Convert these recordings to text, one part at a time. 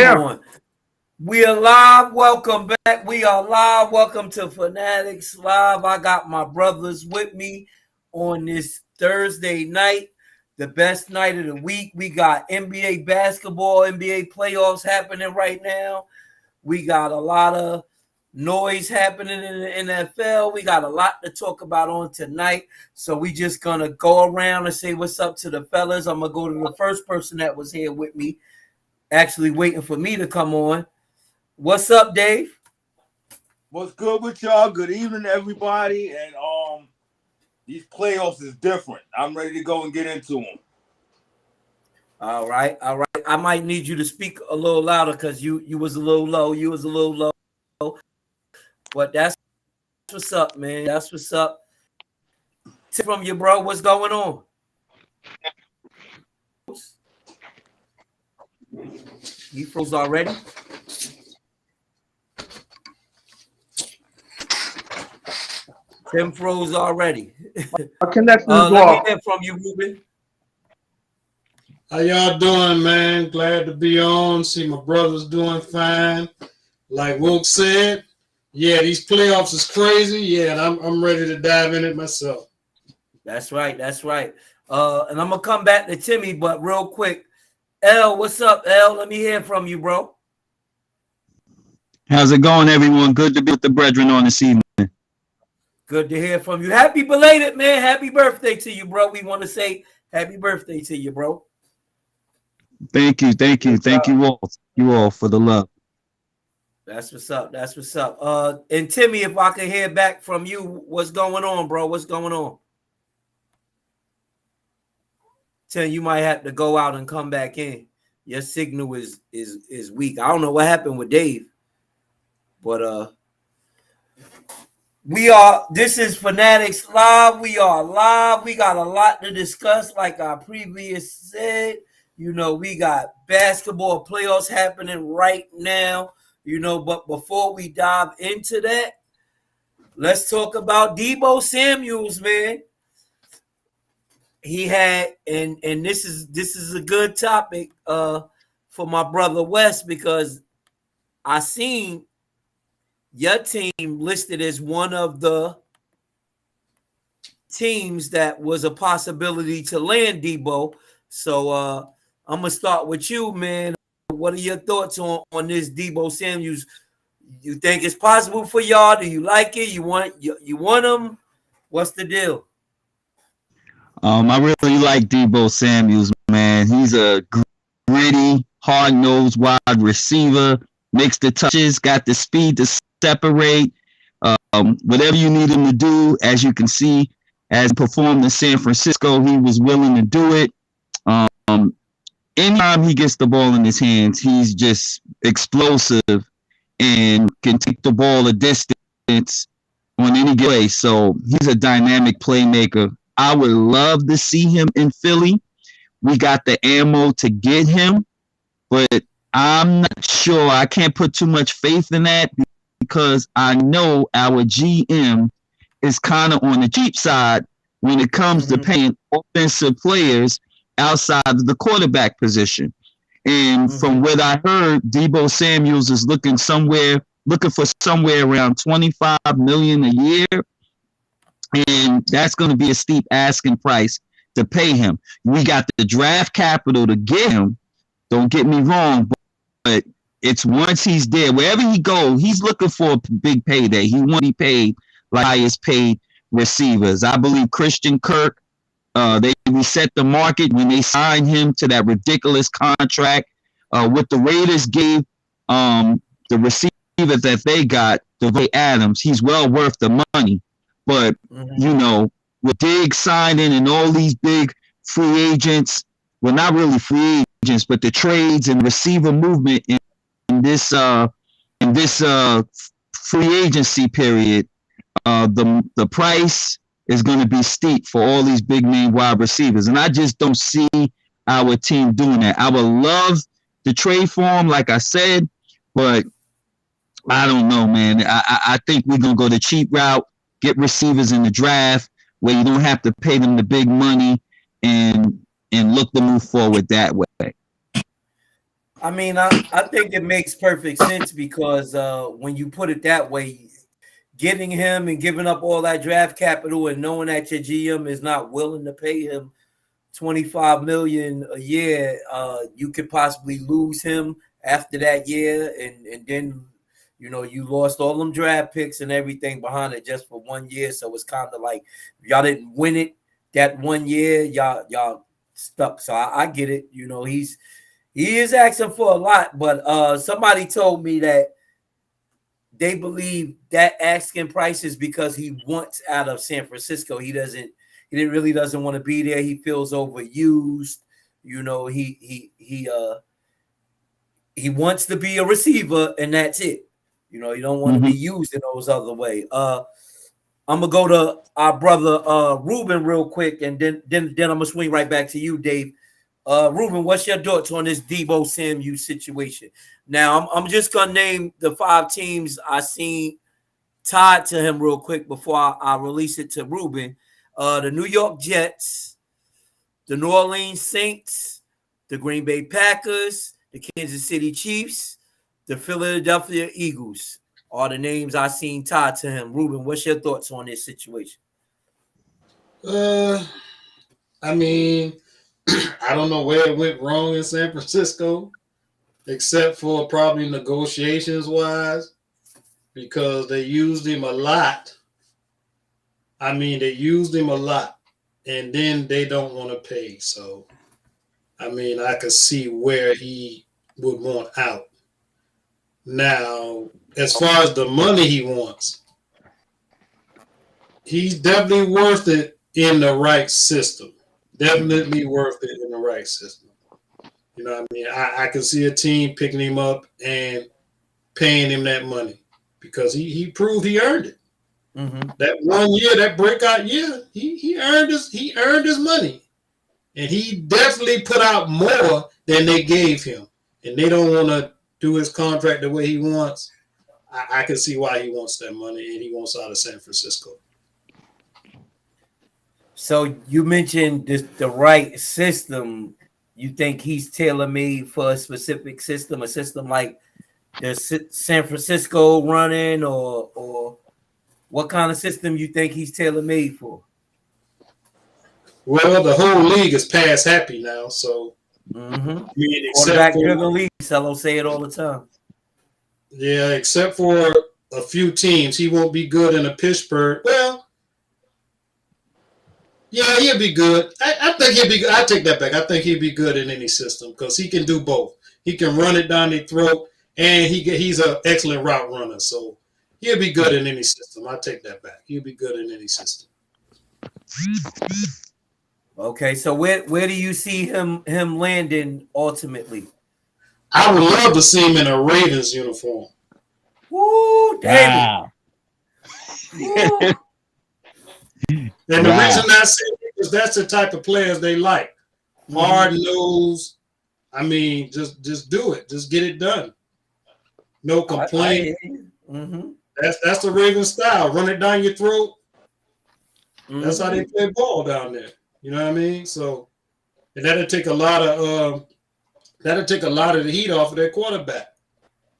Come here. on. We are live. Welcome back. We are live. Welcome to Fanatics Live. I got my brothers with me on this Thursday night, the best night of the week. We got NBA basketball, NBA playoffs happening right now. We got a lot of noise happening in the NFL. We got a lot to talk about on tonight. So we just going to go around and say what's up to the fellas. I'm going to go to the first person that was here with me, actually waiting for me to come on. What's up, Dave? What's good with y'all? Good evening, everybody. And these playoffs is different. I'm ready to go and get into them. All right. I might need you to speak a little louder because you was a little low. You was a little low. But that's what's up, man. That's what's up. From you, bro. What's going on? You froze already? Tim froze already. Our connection is Let me off. hear from you, Ruben. How y'all doing, man? Glad to be on. See my brothers doing fine. Like Woke said, yeah, these playoffs is crazy. Yeah, and I'm ready to dive in it myself. That's right. And I'm gonna come back to Timmy, but real quick, L, what's up, L? Let me hear from you, bro. How's it going, everyone? Good to be with the brethren on this evening. Good to hear from you. Happy belated, man. Happy birthday to you, bro. We want to say happy birthday to you, bro. Thank you all for the love. That's what's up. And Timmy, if I can hear back from you, what's going on, bro? What's going on? Tim, you might have to go out and come back in. Your signal is weak. I don't know what happened with Dave, but this is Fanatics Live. We are live. We got a lot to discuss, like I previously said. We got basketball playoffs happening right now. But before we dive into that, let's talk about Deebo Samuels, man. He had, and this is a good topic for my brother Wes, because I seen your team listed as one of the teams that was a possibility to land Deebo. So I'm gonna start with you, man. What are your thoughts on this Deebo Samuels? You think it's possible for y'all? Do you like it? You want him? What's the deal? I really like Deebo Samuels, man. He's a gritty, hard-nosed wide receiver. Makes the touches, got the speed to separate. Whatever you need him to do, as you can see, as he performed in San Francisco, he was willing to do it. Anytime he gets the ball in his hands, he's just explosive and can take the ball a distance on any play. So he's a dynamic playmaker. I would love to see him in Philly. We got the ammo to get him, but I'm not sure. I can't put too much faith in that because I know our GM is kind of on the cheap side when it comes to paying offensive players outside of the quarterback position. And from what I heard, Deebo Samuels is looking for somewhere around $25 million a year. And that's going to be a steep asking price to pay him. We got the draft capital to get him. Don't get me wrong, but it's once he's there, wherever he goes, he's looking for a big payday. He won't be paid like highest paid receivers. I believe Christian Kirk, they reset the market when they signed him to that ridiculous contract. What the Raiders gave the receiver that they got, Devontae Adams, he's well worth the money. But, with Diggs signing and all these big free agents, well, not really free agents, but the trades and receiver movement in this free agency period, the price is going to be steep for all these big name wide receivers. And I just don't see our team doing that. I would love the trade for him, like I said, but I don't know, man. I think we're going to go the cheap route, get receivers in the draft where you don't have to pay them the big money and look to move forward that way. I mean, I think it makes perfect sense because when you put it that way, getting him and giving up all that draft capital and knowing that your GM is not willing to pay him 25 million a year, you could possibly lose him after that year, and then you lost all them draft picks and everything behind it just for 1 year. So it's kind of like y'all didn't win it that 1 year, y'all stuck. So I get it. He is asking for a lot, but somebody told me that they believe that asking price is because he wants out of San Francisco. He really doesn't want to be there. He feels overused. He wants to be a receiver, and that's it. He don't want to be used in those other way. I'm gonna go to our brother Ruben real quick, and then I'm gonna swing right back to you, Dave. Ruben, what's your thoughts on this Debo Samuel situation? Now, I'm just gonna name the 5 teams I seen tied to him real quick before I release it to Ruben. The New York Jets, the New Orleans Saints, the Green Bay Packers, the Kansas City Chiefs, the Philadelphia Eagles are the names I seen tied to him. Ruben, what's your thoughts on this situation? I mean, I don't know where it went wrong in San Francisco, except for probably negotiations wise, because they used him a lot. I mean, they used him a lot, and then they don't want to pay. So, I mean, I could see where he would want out. Now, as far as the money he wants, he's definitely worth it in the right system. Definitely worth it in the right system. You know what I mean? I can see a team picking him up and paying him that money because he proved he earned it. Mm-hmm. That 1 year, that breakout year, he earned his money. And he definitely put out more than they gave him. And they don't want to do his contract the way he wants. I can see why he wants that money, and he wants out of San Francisco. So you mentioned the right system. You think he's tailor-made for a specific system, a system like the San Francisco running, or what kind of system you think he's tailor-made for? Well, the whole league is pass happy now, so I mean, except for driven league, Cello say it all the time. Yeah, except for a few teams, he won't be good in a Pittsburgh. Well, yeah, he'll be good. I think he'll be good. I take that back. I think he'll be good in any system because he can do both. He can run it down their throat, and he's an excellent route runner. So he'll be good in any system. I take that back. He'll be good in any system. Okay, so where do you see him landing ultimately? I would love to see him in a Ravens uniform. Woo, David. Wow. And the reason I say it is that's the type of players they like. Hard nose. I mean, just do it. Just get it done. No complaint. That's the Ravens style. Run it down your throat. That's how they play ball down there. You know what I mean? So, and that'll take a lot of the heat off of their quarterback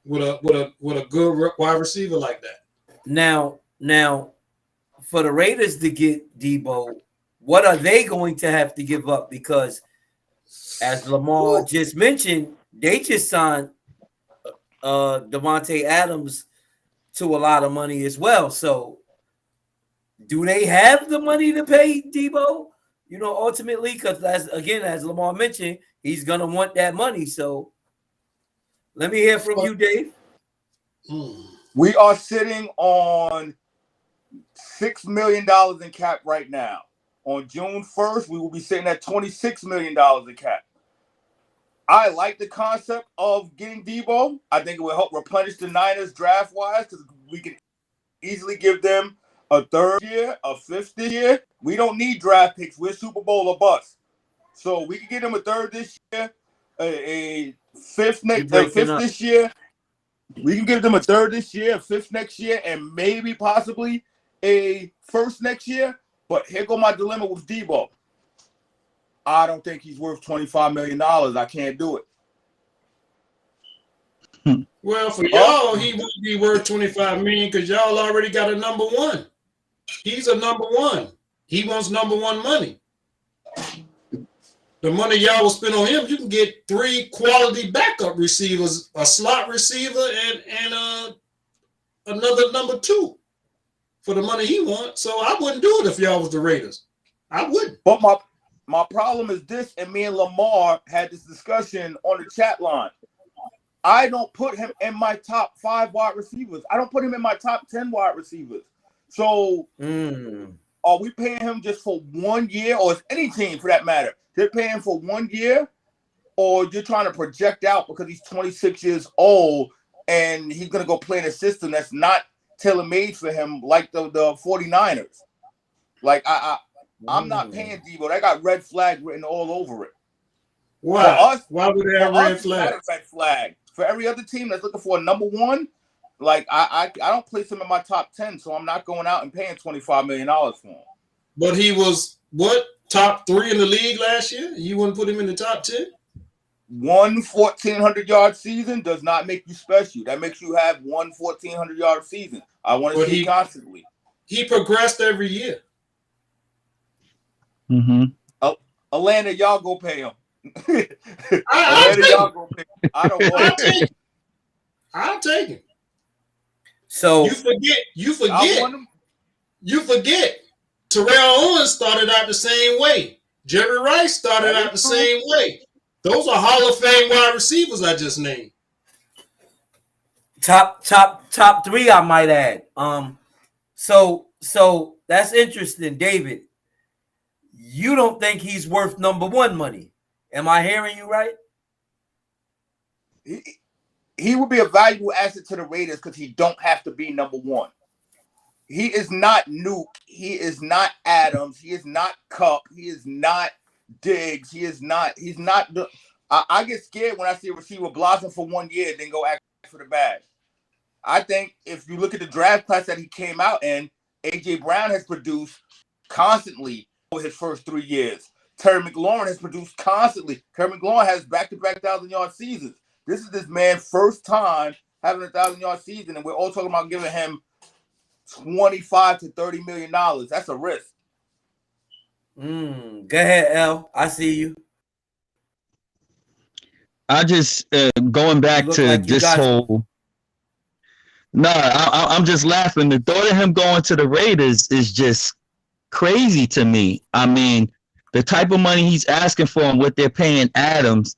with a good wide receiver like that. Now, for the Raiders to get Debo, what are they going to have to give up? Because as Lamar just mentioned, they just signed Devontae Adams to a lot of money as well. So do they have the money to pay Debo? Ultimately, because as Lamar mentioned, he's gonna want that money. So let me hear from you, Dave. We are sitting on $6 million in cap right now. On June 1st, we will be sitting at $26 million in cap. I like the concept of getting Debo. I think it will help replenish the Niners draft-wise because we can easily give them a third year, a fifth year. We don't need draft picks. We're Super Bowl or bust. So we can get them a third this year, a fifth this year. We can give them a third this year, a fifth next year, and maybe possibly a first next year. But here go my dilemma with Debo. I don't think he's worth $25 million. I can't do it. Well, for y'all, he wouldn't be worth $25 million because y'all already got a number one. He's a number one. He wants number one money. The money y'all will spend on him, you can get 3 quality backup receivers, a slot receiver, and another number 2 for the money he wants. So I wouldn't do it if y'all was the Raiders. I wouldn't. But my problem is this, and me and Lamar had this discussion on the chat line. I don't put him in my top 5 wide receivers. I don't put him in my top 10 wide receivers. So are we paying him just for 1 year, or is any team for that matter? They're paying for 1 year, or you're trying to project out because he's 26 years old and he's going to go play in a system that's not tailor-made for him like the 49ers. Like, I'm not paying Debo. That got red flag written all over it. Why? For us, why would they have red flag? Not a red flag. For every other team that's looking for a number one, like I don't place him in my top 10, so I'm not going out and paying $25 million for him. But he was what, top 3 in the league last year? You wouldn't put him in the top 10? One 1,400-yard season does not make you special. That makes you have one 1,400-yard season. I want to see constantly. He progressed every year. Atlanta, y'all go pay him. I don't want him. I'll take him. So you forget. Terrell Owens started out the same way. Jerry Rice started out the same way. Those are Hall of Fame wide receivers I just named. Top 3, I might add. So that's interesting, David. You don't think he's worth number one money? Am I hearing you right? He would be a valuable asset to the Raiders because he don't have to be number one. He is not Nuke. He is not Adams. He is not Cup. He is not Diggs. He's not the. I get scared when I see a receiver blossom for 1 year and then go ask for the badge. I think if you look at the draft class that he came out in, A.J. Brown has produced constantly over his first 3 years. Terry McLaurin has produced constantly. Terry McLaurin has back-to-back 1,000-yard seasons. This is this man's first time having a 1,000-yard season, and we're all talking about giving him $25 to $30 million. That's a risk. Go ahead, L. I see you. I just going back to like this whole. No, I'm just laughing. The thought of him going to the Raiders is just crazy to me. I mean, the type of money he's asking for and what they're paying Adams,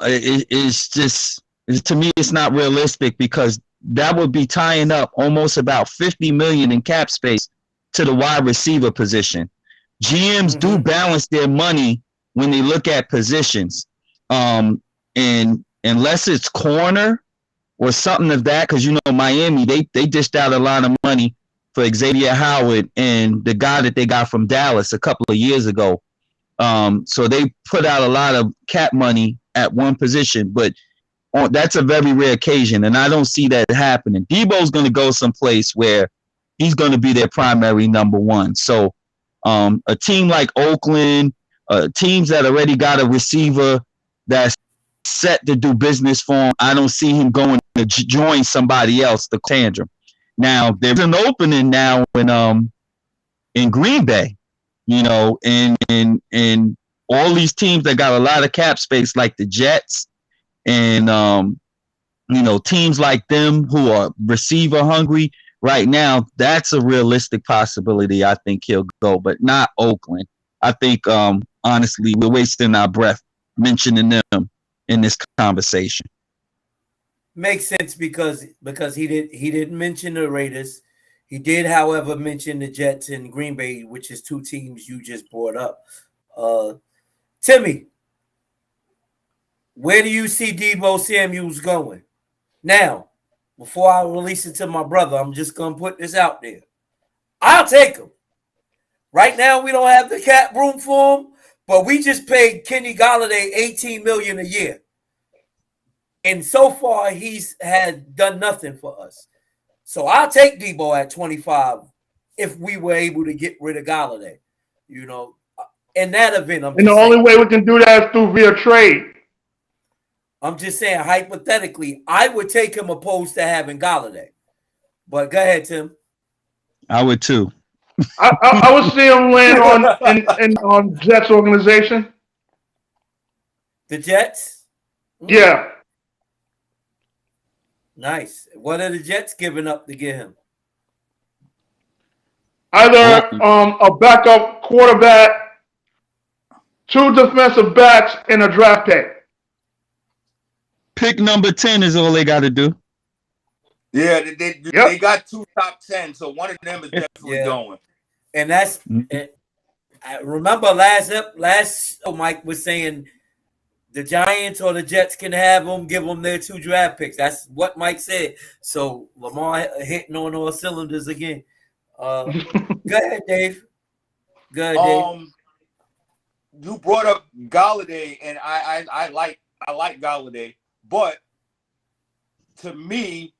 it's just, to me, it's not realistic because that would be tying up almost about $50 million in cap space to the wide receiver position. GMs do balance their money when they look at positions. And unless it's corner or something of that, because Miami, they dished out a lot of money for Xavier Howard and the guy that they got from Dallas a couple of years ago. So they put out a lot of cap money at one position, but that's a very rare occasion, and I don't see that happening. Debo's going to go someplace where he's going to be their primary number one. So a team like Oakland, teams that already got a receiver that's set to do business for him, I don't see him going to join somebody else to tantrum. Now, there's an opening now in Green Bay, and all these teams that got a lot of cap space like the Jets and, teams like them who are receiver hungry right now, that's a realistic possibility. I think he'll go, but not Oakland. I think, honestly, we're wasting our breath mentioning them in this conversation. Makes sense because he didn't mention the Raiders. He did, however, mention the Jets and Green Bay, which is 2 teams you just brought up. Timmy, where do you see Debo Samuels going? Now, before I release it to my brother, I'm just gonna put this out there. I'll take him. Right now, we don't have the cap room for him, but we just paid Kenny Golladay $18 million a year. And so far, he's had done nothing for us. So I'll take Debo at 25 if we were able to get rid of Golladay. In that event, the only way we can do that is through via trade. I'm just saying, hypothetically, I would take him opposed to having Galladay. But go ahead, Tim. I would too. I would see him land on Jets organization. The Jets? Yeah. Nice. What are the Jets giving up to get him? Either a backup quarterback, two defensive backs, and a draft pick. Pick number 10 is all they got to do. Yeah, they got 2 top 10, so one of them is definitely going. And that's I remember last Mike was saying the Giants or the Jets can have them, give them their 2 draft picks. That's what Mike said. So Lamar hitting on all cylinders again. Go ahead, Dave. Go ahead, Dave. You brought up Galladay, and I like Galladay, but to me,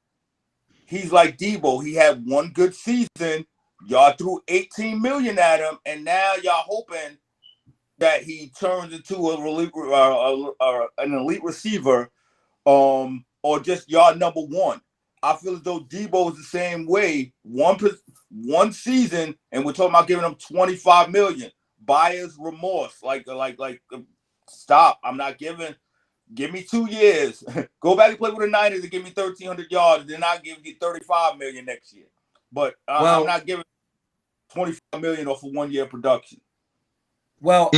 he's like Debo. He had one good season. Y'all threw $18 million at him, and now y'all hoping that he turns into an elite receiver, or just y'all number one. I feel as though Debo is the same way. One season, and we're talking about giving him $25 million. Buyer's remorse, like, stop. I'm not giving. Give me 2 years. Go back and play with the Niners and give me 1,300 yards, and then I'll give you $35 million next year. But I'm not giving $25 million off of 1 year production. Well,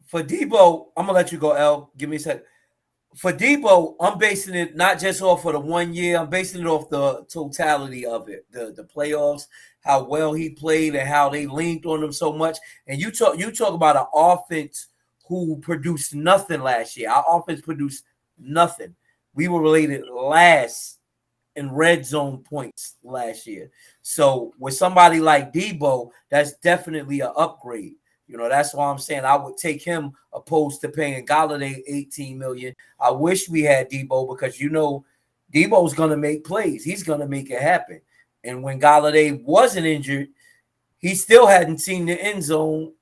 for Debo, I'm gonna let you go, L. Give me a second. For Debo, I'm basing it not just off of the 1 year. I'm basing it off the totality of it, the playoffs, how well he played, and how they leaned on him so much. And you talk about an offense who produced nothing last year. Our offense produced nothing. We were related last in red zone points last year. So with somebody like Debo, that's definitely an upgrade. You know, that's why I'm saying I would take him opposed to paying Galladay $18 million. I wish we had Debo because, you know, Debo's going to make plays. He's going to make it happen. And when Galladay wasn't injured, he still hadn't seen the end zone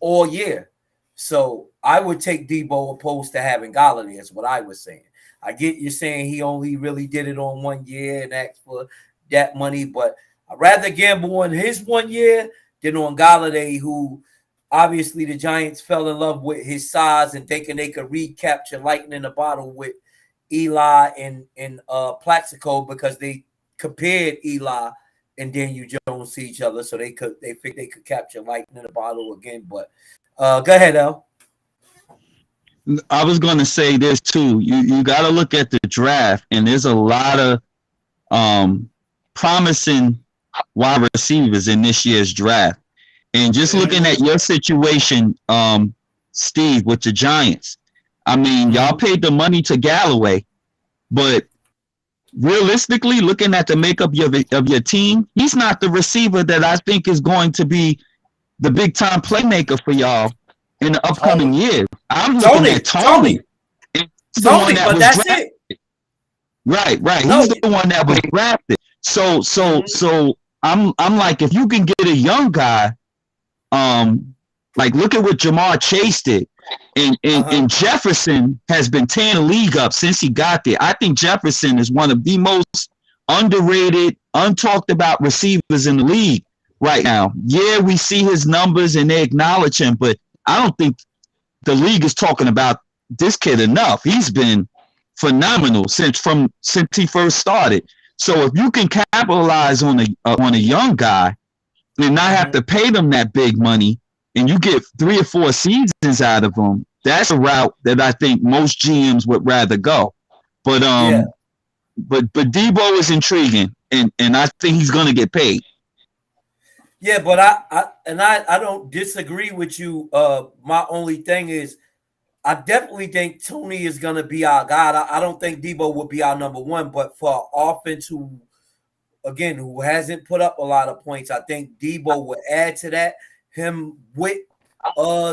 all year. So I would take Debo opposed to having Galladay, is what I was saying. I get you saying he only really did it on 1 year and asked for that money, but I'd rather gamble on his 1 year than on Galladay, who obviously the Giants fell in love with his size and thinking they could recapture lightning in a bottle with Eli and Plaxico because they compared Eli and Daniel Jones to each other, so they think they could capture lightning in a bottle again. But go ahead, Al. I was going to say this too. You got to look at the draft, and there's a lot of promising wide receivers in this year's draft. And just looking at your situation, Steve, with the Giants, I mean, y'all paid the money to Galloway, but realistically, looking at the makeup of your team, he's not the receiver that I think is going to be the big time playmaker for y'all in the upcoming years. I'm looking at Tony. Tony, but that's drafted. It. Right. He's the one that was drafted. So I'm like, if you can get a young guy, like look at what Jamar Chase did. And Jefferson has been tearing the league up since he got there. I think Jefferson is one of the most underrated, untalked about receivers in the league right now. Yeah, we see his numbers and they acknowledge him, but I don't think the league is talking about this kid enough. He's been phenomenal since he first started. So if you can capitalize on a young guy and not have to pay them that big money, and you get 3 or 4 seasons out of them, that's a route that I think most GMs would rather go. But but Debo is intriguing, and I think he's going to get paid. Yeah, but I don't disagree with you. My only thing is, I definitely think Tony is going to be our guy. I don't think Debo will be our number one, but for an offense who hasn't put up a lot of points, I think Debo would add to that. Him with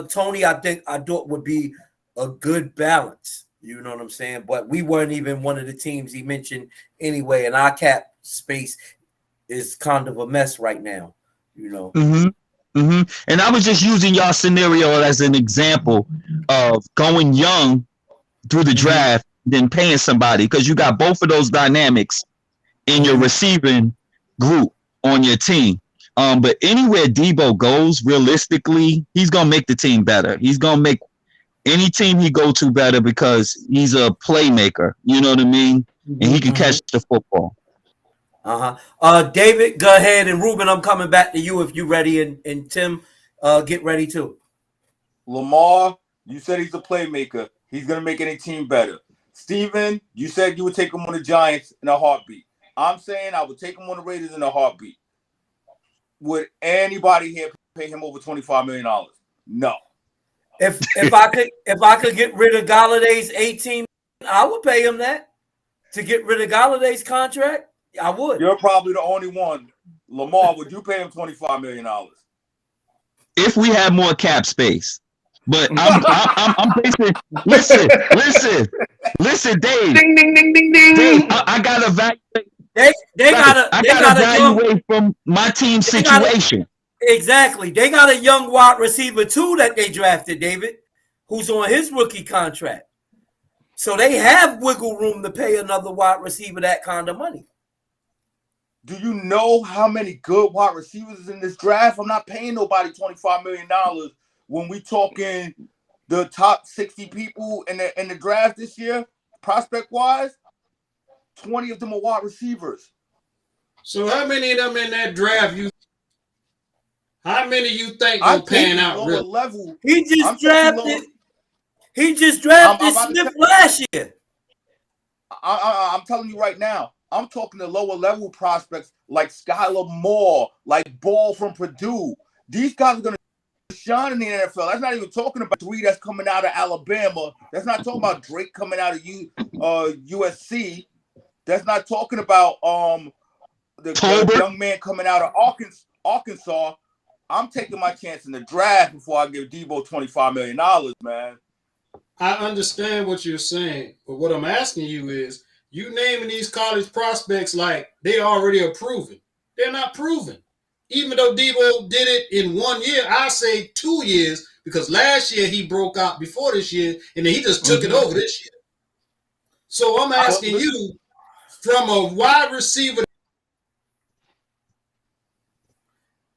Tony, I thought would be a good balance. You know what I'm saying? But we weren't even one of the teams he mentioned anyway, and our cap space is kind of a mess right now. You know. And I was just using y'all scenario as an example of going young through the draft than paying somebody, because you got both of those dynamics in your receiving group on your team. But anywhere Debo goes, realistically, he's gonna make the team better. He's gonna make any team he go to better because he's a playmaker. You know what I mean? And he can catch the football. David, go ahead, and Ruben, I'm coming back to you if you're ready, and Tim, get ready too. Lamar, you said he's a playmaker. He's gonna make any team better. Steven, you said you would take him on the Giants in a heartbeat. I'm saying I would take him on the Raiders in a heartbeat. Would anybody here pay him over $25 million? No. If I could get rid of Galladay's 18, I would pay him that. To get rid of Galladay's contract, I would. You're probably the only one. Lamar, would you pay him $25 million? If we have more cap space. But I'm basically listen, Dave. Ding ding ding ding ding. Dave, I gotta evaluate. They gotta evaluate from my team situation. Exactly. They got a young wide receiver too that they drafted, David, who's on his rookie contract. So they have wiggle room to pay another wide receiver that kind of money. Do you know how many good wide receivers is in this draft? I'm not paying nobody $25 million when we talking the top 60 people in the draft this year, prospect-wise. 20 of them are wide receivers. So how many of them in that draft how many you think are paying out really? Level. He just drafted Smith last year. I'm telling you right now, I'm talking to lower level prospects like Skylar Moore, like Ball from Purdue. These guys are going to shine in the NFL. That's not even talking about 3 that's coming out of Alabama. That's not talking about Drake coming out of USC. That's not talking about the young man coming out of Arkansas. I'm taking my chance in the draft before I give Debo $25 million, man. I understand what you're saying, but what I'm asking you is, you naming these college prospects like they already are proven. They're not proven. Even though Debo did it in 1 year, I say 2 years, because last year he broke out before this year, and then he just took it over this year. So I'm asking you, from a wide receiver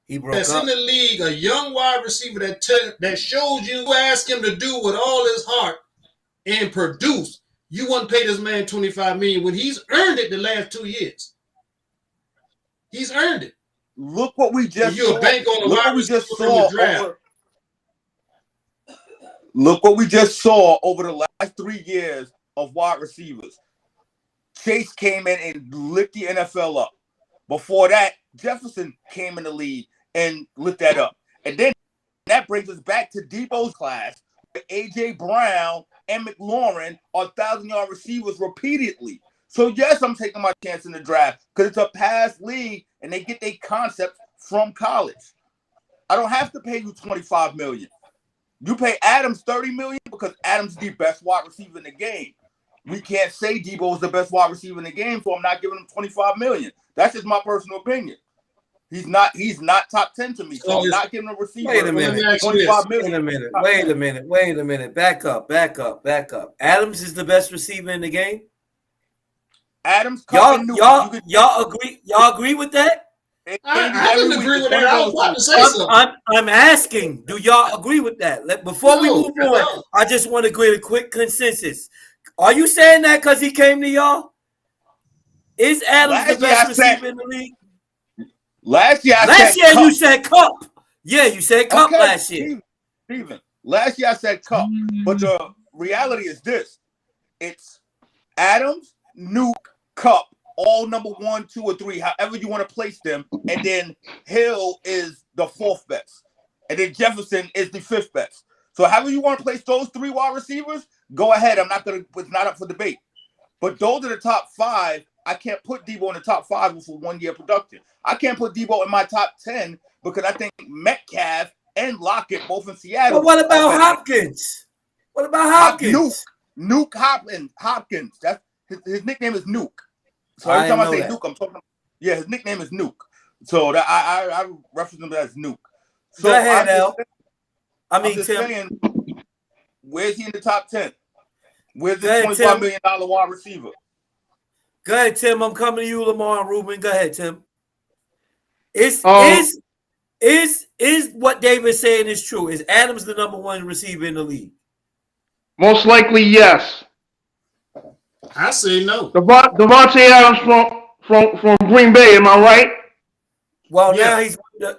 that's in the league, a young wide receiver that shows you, ask him to do with all his heart and produce, you wouldn't pay this man $25 million when he's earned it the last 2 years. He's earned it. Look what we just saw. Bank on the wide receiver in the draft. Look what we just saw over the last 3 years of wide receivers. Chase came in and lit the NFL up. Before that, Jefferson came in the league and lit that up. And then that brings us back to Debo's class, where A.J. Brown and McLaurin are 1,000-yard receivers repeatedly. So, yes, I'm taking my chance in the draft because it's a pass league and they get their concepts from college. I don't have to pay you $25 million. You pay Adams $30 million because Adams is the best wide receiver in the game. We can't say Debo is the best wide receiver in the game, so I'm not giving him $25 million. That's just my personal opinion. He's not top 10 to me, so I'm not giving a receiver. Wait a minute. $25 million. Wait a minute. Back up. Adams is the best receiver in the game. Adams, y'all agree with that? I didn't agree with that. I was about to say something. I'm asking, do y'all agree with that? Before we move on, I just want to get a quick consensus. Are you saying that because he came to y'all? Is Adams the best receiver in the league? Last year you said Cup. Yeah, you said Cup last year. Steven, last year I said Cup. But the reality is this. It's Adams, Nuke, Cup, all number 1, 2, or 3, however you want to place them. And then Hill is the 4th best. And then Jefferson is the 5th best. So however you want to place those 3 wide receivers, go ahead. It's not up for debate. But those are the top 5. I can't put Debo in the top 5 for 1 year production. I can't put Debo in my top 10 because I think Metcalf and Lockett, both in Seattle. But what about Hopkins? What about Hopkins? Nuke Hopkins. That's his nickname is Nuke. So every time I say Nuke, I'm talking. Yeah, his nickname is Nuke. So that I reference him as Nuke. So go ahead, I'm just saying, where's he in the top 10? Where's Go the ahead, $25 Tim. million wide receiver? Go ahead, Tim. I'm coming to you, Lamar and Ruben. Go ahead, Tim. Is Um, is is what David's saying is true? Is Adams the number one receiver in the league? most likely yes. I say no. Devontae Adams from Green Bay. Am I right? Well, Yeah, now he's with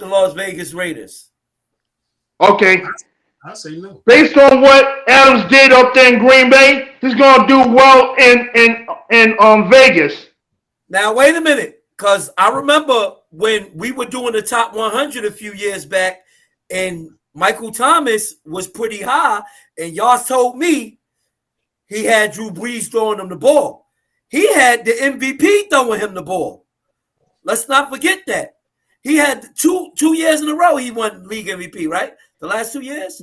the Las Vegas Raiders. Okay. I say no. Based on what Adams did up there in Green Bay, he's gonna do well in Vegas. Now, wait a minute, because I remember when we were doing the top 100 a few years back, and Michael Thomas was pretty high, and y'all told me he had Drew Brees throwing him the ball. He had the MVP throwing him the ball. Let's not forget that. He had two years in a row he won league MVP, right? The last 2 years?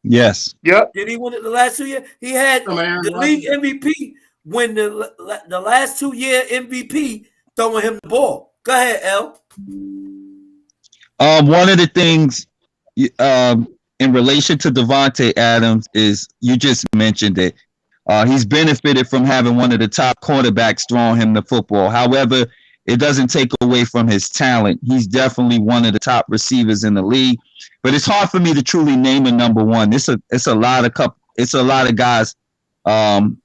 Yes. Yep. Did he win it the last 2 years? He had the league MVP when the last 2 year MVP throwing him the ball. Go ahead, L. One of the things in relation to Devontae Adams is you just mentioned it. He's benefited from having one of the top quarterbacks throwing him the football. However, it doesn't take away from his talent. He's definitely one of the top receivers in the league. But it's hard for me to truly name a number one. It's a lot of guys. And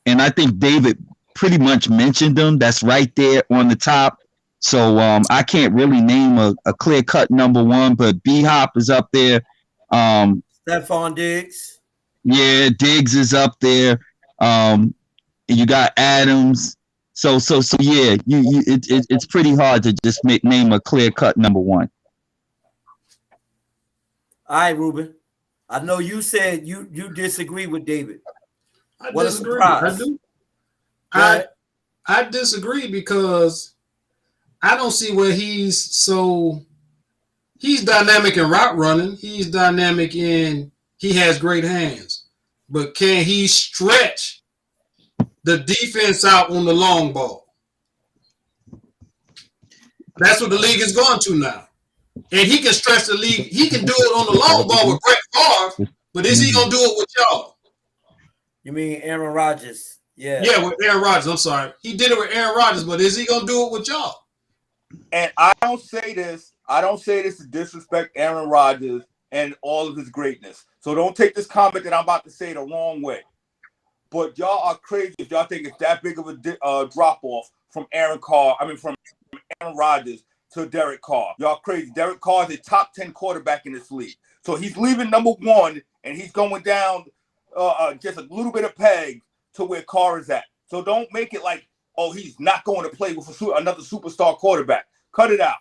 I think David pretty much mentioned them. That's right there on the top. So I can't really name a clear-cut number one, but B-Hop is up there. Stephon Diggs. Yeah, Diggs is up there. You got Adams. So yeah, it's pretty hard to just name a clear-cut number one. All right, Ruben. I know you said you disagree with David. I disagree. I do. I disagree because I don't see where he's dynamic in route running. He's dynamic in he has great hands. But can he stretch the defense out on the long ball? That's what the league is going to now. And he can stretch the league. He can do it on the long ball with Brett Favre, but is he going to do it with y'all? You mean Aaron Rodgers? Yeah. Yeah, with Aaron Rodgers. I'm sorry. He did it with Aaron Rodgers, but is he going to do it with y'all? And I don't say this to disrespect Aaron Rodgers and all of his greatness. So don't take this comment that I'm about to say the wrong way. But y'all are crazy if y'all think it's that big of a drop-off from Aaron Rodgers to Derek Carr. Y'all crazy. Derek Carr is a top 10 quarterback in this league. So he's leaving number one, and he's going down just a little bit of peg to where Carr is at. So don't make it like, oh, he's not going to play with another superstar quarterback. Cut it out.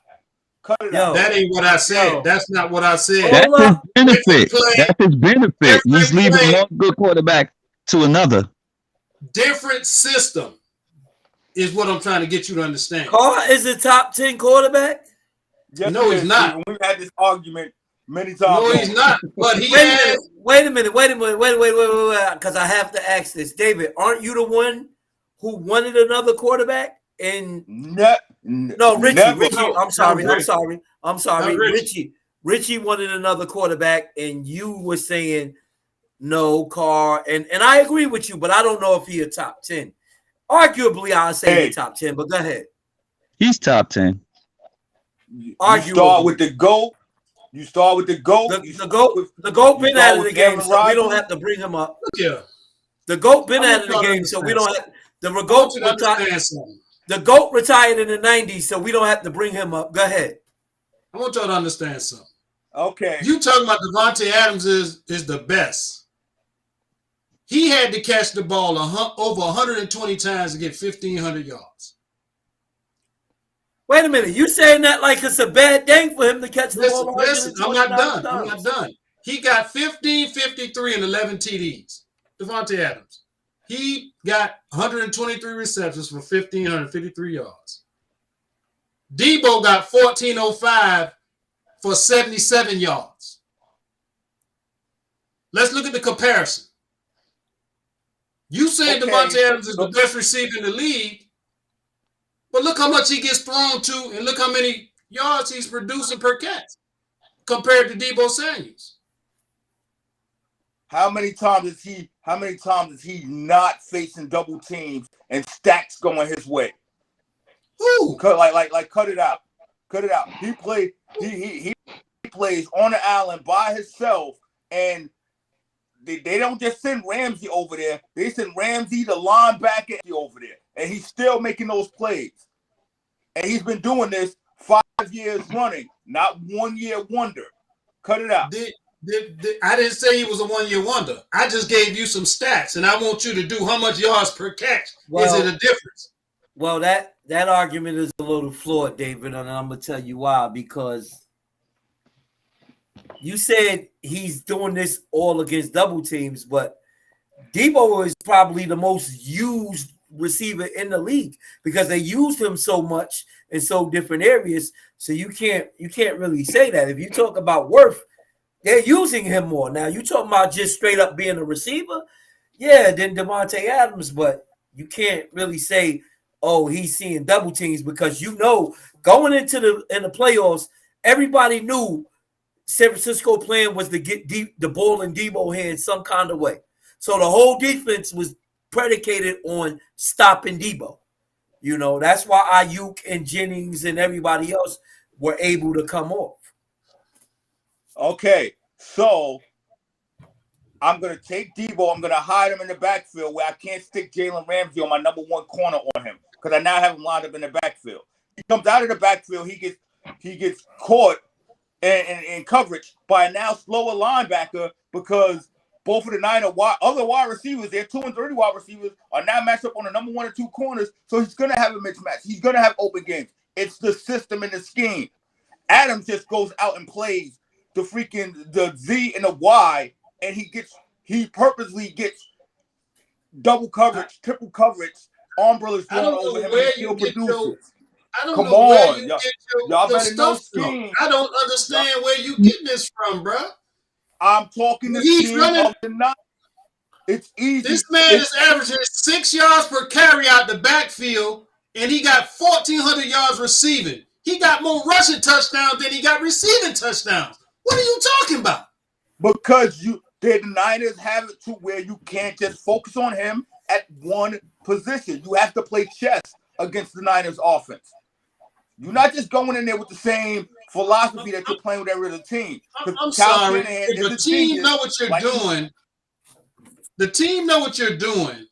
That ain't what I said. That's not what I said. That's his benefit. That's his benefit. He's leaving one good quarterback to another. Different system is what I'm trying to get you to understand. Carr is a top 10 quarterback? Yes, no, he's not. We've had this argument many times. No, he's not. But Wait a minute. Because I have to ask this. David, aren't you the one who wanted another quarterback? And Richie. I'm sorry. Richie wanted another quarterback, and you were saying no, Carr. And I agree with you, but I don't know if he's a top 10. Arguably, I'll say he's top 10, but go ahead. He's top 10. You start with the GOAT. The GOAT been out of the game, so we don't have to bring him up. Yeah. The GOAT been out of the game, so we don't have the GOAT retired in the 90s, so we don't have to bring him up. Go ahead. I want y'all to understand something. Okay. You talking about Devontae Adams is the best. He had to catch the ball over 120 times to get 1,500 yards. Wait a minute. You saying that like it's a bad thing for him to catch the ball? Listen, I'm not done. He got 15, 53, and 11 TDs. Devontae Adams. He got 123 receptions for 1,553 yards. Debo got 1,405 for 77 yards. Let's look at the comparison. You said Devontae Adams is the best receiver in the league, but look how much he gets thrown to and look how many yards he's producing per catch compared to Debo Samuels. How many times is he not facing double teams and stacks going his way? Who? Cut cut it out. Cut it out. He plays on the island by himself, and they don't just send Ramsey over there. They send Ramsey, the linebacker, over there, and he's still making those plays. And he's been doing this 5 years running, not 1 year wonder. Cut it out. I didn't say he was a 1 year wonder. I just gave you some stats, and I want you to do how much yards per catch. Is it a difference? Well, that argument is a little flawed, David, and I'm gonna tell you why. Because you said he's doing this all against double teams, but Debo is probably the most used receiver in the league because they used him so much in so different areas. So you can't really say that. If you talk about worth, they're using him more. Now you talking about just straight up being a receiver, yeah, then Devontae Adams, but you can't really say, oh, he's seeing double teams because going into the playoffs, everybody knew San Francisco plan was to get the ball in Debo hands some kind of way. So the whole defense was predicated on stopping Debo. That's why Ayuk and Jennings and everybody else were able to come off. Okay, so I'm going to take Debo. I'm going to hide him in the backfield where I can't stick Jalen Ramsey on my number one corner on him because I now have him lined up in the backfield. He comes out of the backfield. He gets caught in coverage by a now slower linebacker because both of the other wide receivers, their 2 and 3 wide receivers, are now matched up on the number 1 and 2 corners. So he's going to have a mismatch. He's going to have open games. It's the system and the scheme. Adams just goes out and plays the Z and the Y, and he purposely gets double coverage, triple coverage, umbrellas thrown over him, and he still produces. I don't know where you get y'all your better know stuff from. scheme. I don't understand where you getting this from, bro. I'm talking the scheme of the night. It's easy. This man is averaging 6 yards per carry out the backfield, and he got 1,400 yards receiving. He got more rushing touchdowns than he got receiving touchdowns. What are you talking about? Because the Niners have it to where you can't just focus on him at one position. You have to play chess against the Niners offense. You're not just going in there with the same philosophy that you're playing with every other team. I'm sorry. If the team know what you're doing, the team know what you're doing.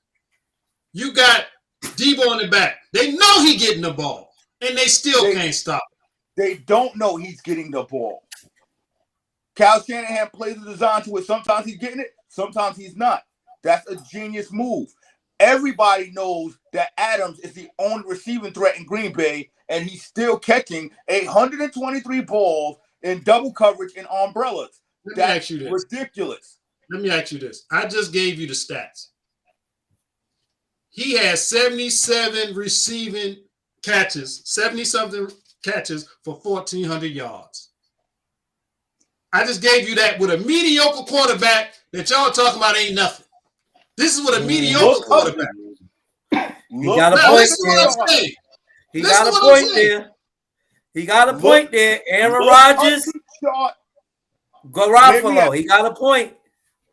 You got Debo in the back. They know he getting the ball, and they still can't stop him. They don't know he's getting the ball. Kyle Shanahan plays a design to it. Sometimes he's getting it, sometimes he's not. That's a genius move. Everybody knows that Adams is the only receiving threat in Green Bay, and he's still catching 123 balls in double coverage and umbrellas. That's ridiculous. Let me ask you this. I just gave you the stats. He has 77 receiving catches, 70-something catches for 1,400 yards. I just gave you that with a mediocre quarterback that y'all talking about ain't nothing. This is what a mediocre quarterback. He got a point there. He got a point there. He got a point there. Aaron Rodgers, Garoppolo. He got a point.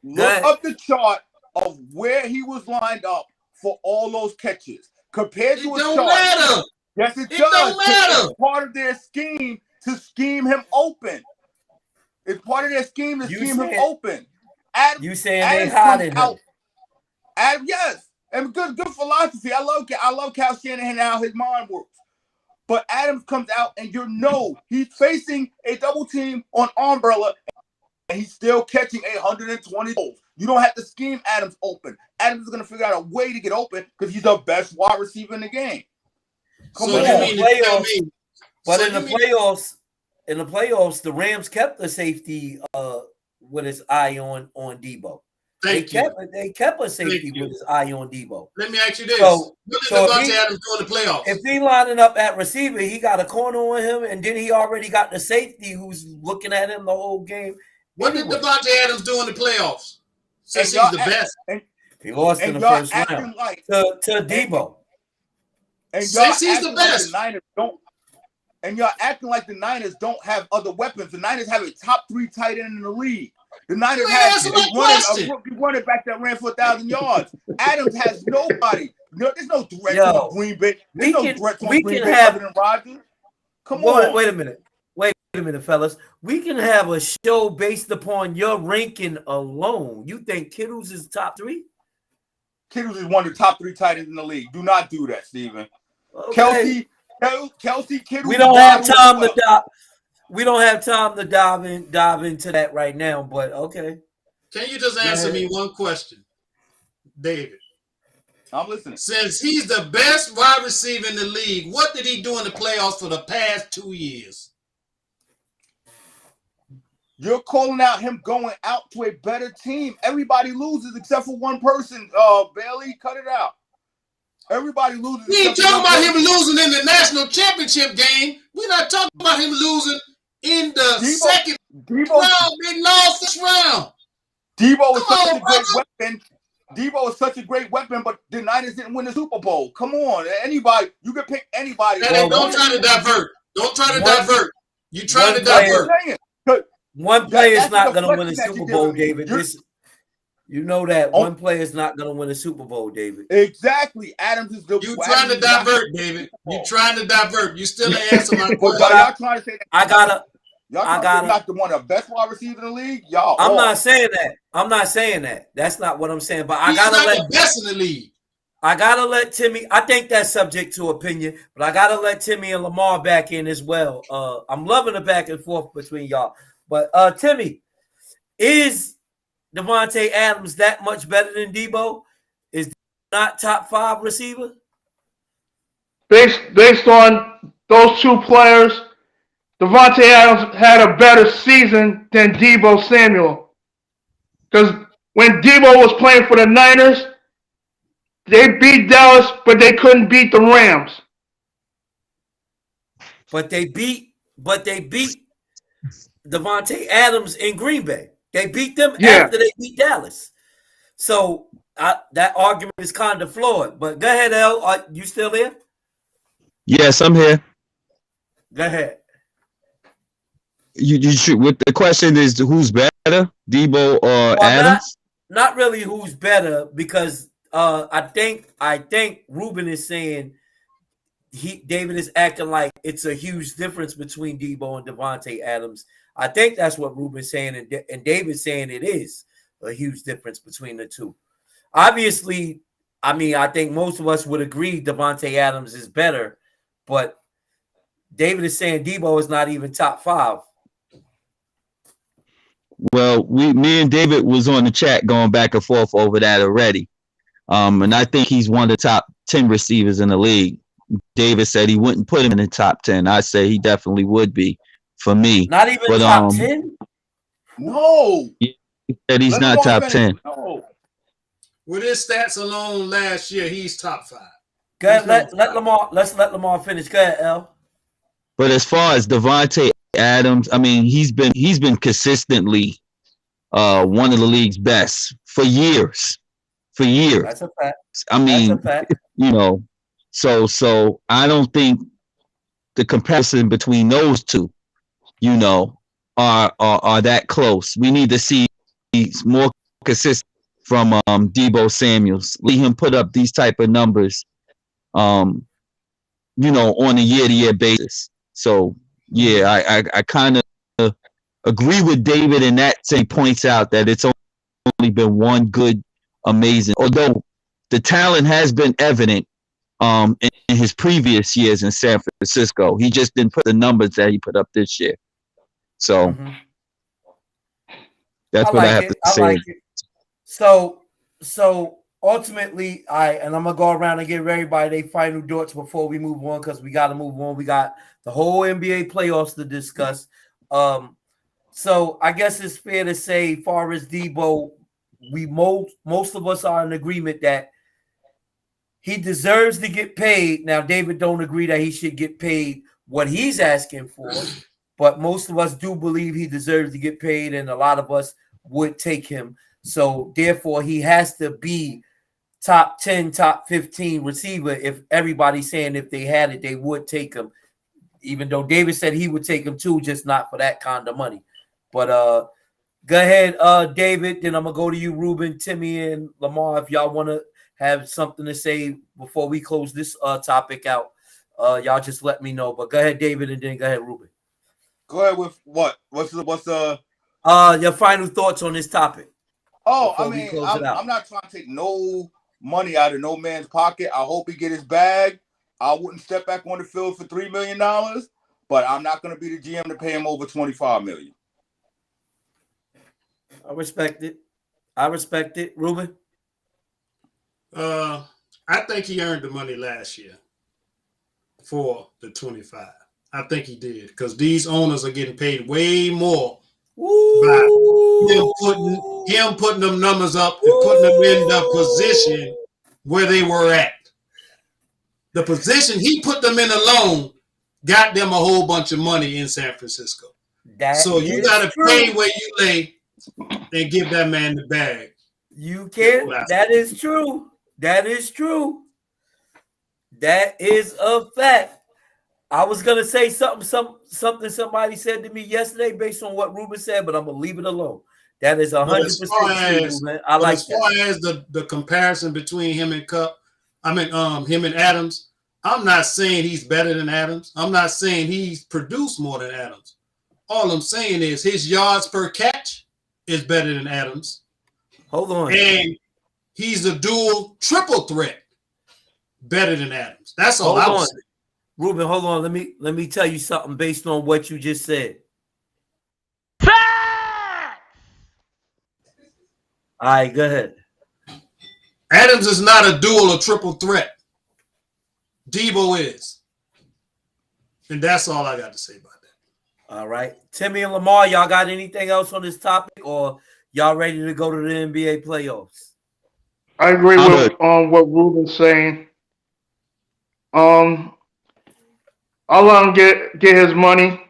Look up the chart of where he was lined up for all those catches compared to a chart. Matter. Yes, it does. Don't matter. It's part of their scheme to scheme him open. It's part of their scheme to scheme him open. You saying they hiding him? Yes, and good philosophy. I love Kyle Shanahan and how his mind works. But Adams comes out and he's facing a double team on umbrella, and he's still catching 120 balls. You don't have to scheme Adams open. Adams is going to figure out a way to get open because he's the best wide receiver in the game. In the playoffs, the Rams kept the safety with his eye on Debo. They kept a safety with his eye on Debo. Let me ask you this. What did Devontae Adams do in the playoffs? If he lining up at receiver, he got a corner on him, and then he already got the safety who's looking at him the whole game. What did Devontae Adams do in the playoffs? Since he's the best. He lost in the first round to Debo. Since he's the best. And y'all acting like the Niners don't have other weapons. The Niners have a top 3 tight end in the league. The Niners You ain't had answer my question. a rookie running back that ran for 1,000 yards. Adams has nobody. No, there's no threats Yo, on Green Bay. There's no threats on we Green can Bay have. other than Rodgers. Come on. Wait a minute. Wait a minute, fellas. We can have a show based upon your ranking alone. You think Kittles is top 3? Kittles is one of the top 3 tight ends in the league. Do not do that, Steven. Okay. Kelsey, Kittles. We don't have time to dive. We don't have time to dive into that right now. But okay. Can you just answer me one question, David? I'm listening. Since he's the best wide receiver in the league, what did he do in the playoffs for the past 2 years? You're calling out him going out to a better team. Everybody loses except for one person. Bailey, cut it out. Everybody loses. We ain't talking about him losing in the national championship game. We're not talking about him losing in the second round. They lost this round. Debo is such a great weapon. Debo is such a great weapon, but the Niners didn't win the Super Bowl. Come on, anybody. You can pick anybody. Don't try to divert. Don't try to divert. You trying to divert. One player is not going to win a Super Bowl, David. You know that one player is not going to win a Super Bowl, David. Exactly. Adams is the. You trying to divert, David. You trying to divert. You still ain't answer my question. Y'all trying to say that? I gotta. Not the one of the best wide receivers in the league, y'all. I'm not saying that. I'm not saying that. That's not what I'm saying. But I gotta let the best in the league. I gotta let Timmy. I think that's subject to opinion, but I gotta let Timmy and Lamar back in as well. I'm loving the back and forth between y'all. But Timmy, is Davante Adams that much better than Debo? Is not top 5 receiver? Based on those 2 players, Davante Adams had a better season than Debo Samuel. Because when Debo was playing for the Niners, they beat Dallas, but they couldn't beat the Rams. But they beat Davante Adams in Green Bay. They beat them after they beat Dallas. So that argument is kind of flawed. But go ahead, El. Are you still there? Yes, I'm here. Go ahead. You should. What the question is, who's better, Debo or Adams? Not really who's better, because I think Ruben is saying David is acting like it's a huge difference between Debo and Davante Adams. I think that's what Ruben's saying, and David's saying it is a huge difference between the two. Obviously, I mean, I think most of us would agree Davante Adams is better, but David is saying Debo is not even top 5. Well, me and David was on the chat going back and forth over that already. And I think he's one of the top 10 receivers in the league. David said he wouldn't put him in the top 10. I say he definitely would be for me. Not even top 10? No. He said he's not top 10. No. With his stats alone last year, he's top 5. Go ahead, let's let Lamar finish. Go ahead, L. But as far as Davante Adams, I mean, he's been consistently one of the league's best for years. For years. That's a fact. I mean, that's a fact. You know, so I don't think the comparison between those two, you know, are that close. We need to see more consistent from Debo Samuels. Let him put up these type of numbers, you know, on a year-to-year basis. So yeah, I kind of agree with David in that he points out that it's only been one good, amazing. Although the talent has been evident in his previous years in San Francisco, he just didn't put the numbers that he put up this year. So that's what I have to say. I like it. So ultimately, I'm gonna go around and give everybody their final thoughts before we move on, because we got to move on. We got the whole NBA playoffs to discuss. So I guess it's fair to say, far as Debo, most of us are in agreement that he deserves to get paid. Now, David don't agree that he should get paid what he's asking for, but most of us do believe he deserves to get paid, and a lot of us would take him. So therefore, he has to be top 10, top 15 receiver. If everybody's saying if they had it, they would take him, even though David said he would take him too, just not for that kind of money. But Go ahead, David. Then I'm gonna go to you, Ruben, Timmy, and Lamar. If y'all want to have something to say before we close this topic out, y'all just let me know. But go ahead, David, and then go ahead, Ruben. Go ahead with what? What's the? Your final thoughts on this topic. Oh, I Before we mean, close it out. I'm not trying to take no money out of no man's pocket. I hope he get his bag. I wouldn't step back on the field for $3 million, but I'm not going to be the GM to pay him over $25 million. I respect it. I respect it, Ruben. I think he earned the money last year for the 25. I think he did because these owners are getting paid way more by him putting them numbers up and putting them in the position where they were at. The position he put them in alone got them a whole bunch of money in San Francisco. So you got to pay where you lay and give that man the bag. You can. That is true. That is true. That is a fact. I was gonna say something somebody said to me yesterday based on what Ruben said, but I'm gonna leave it alone. That is 100% true, man. I like that. As far as the comparison between him and him and Adams, I'm not saying he's better than Adams. I'm not saying he's produced more than Adams. All I'm saying is his yards per catch is better than Adams. Hold on. And he's a dual triple threat better than Adams. That's all I was saying. Ruben, hold on. Let me tell you something based on what you just said. All right, go ahead. Adams is not a dual or triple threat. Debo is. And that's all I got to say about that. All right. Timmy and Lamar, y'all got anything else on this topic or y'all ready to go to the NBA playoffs? I agree with what Ruben's saying. I'll let him get his money.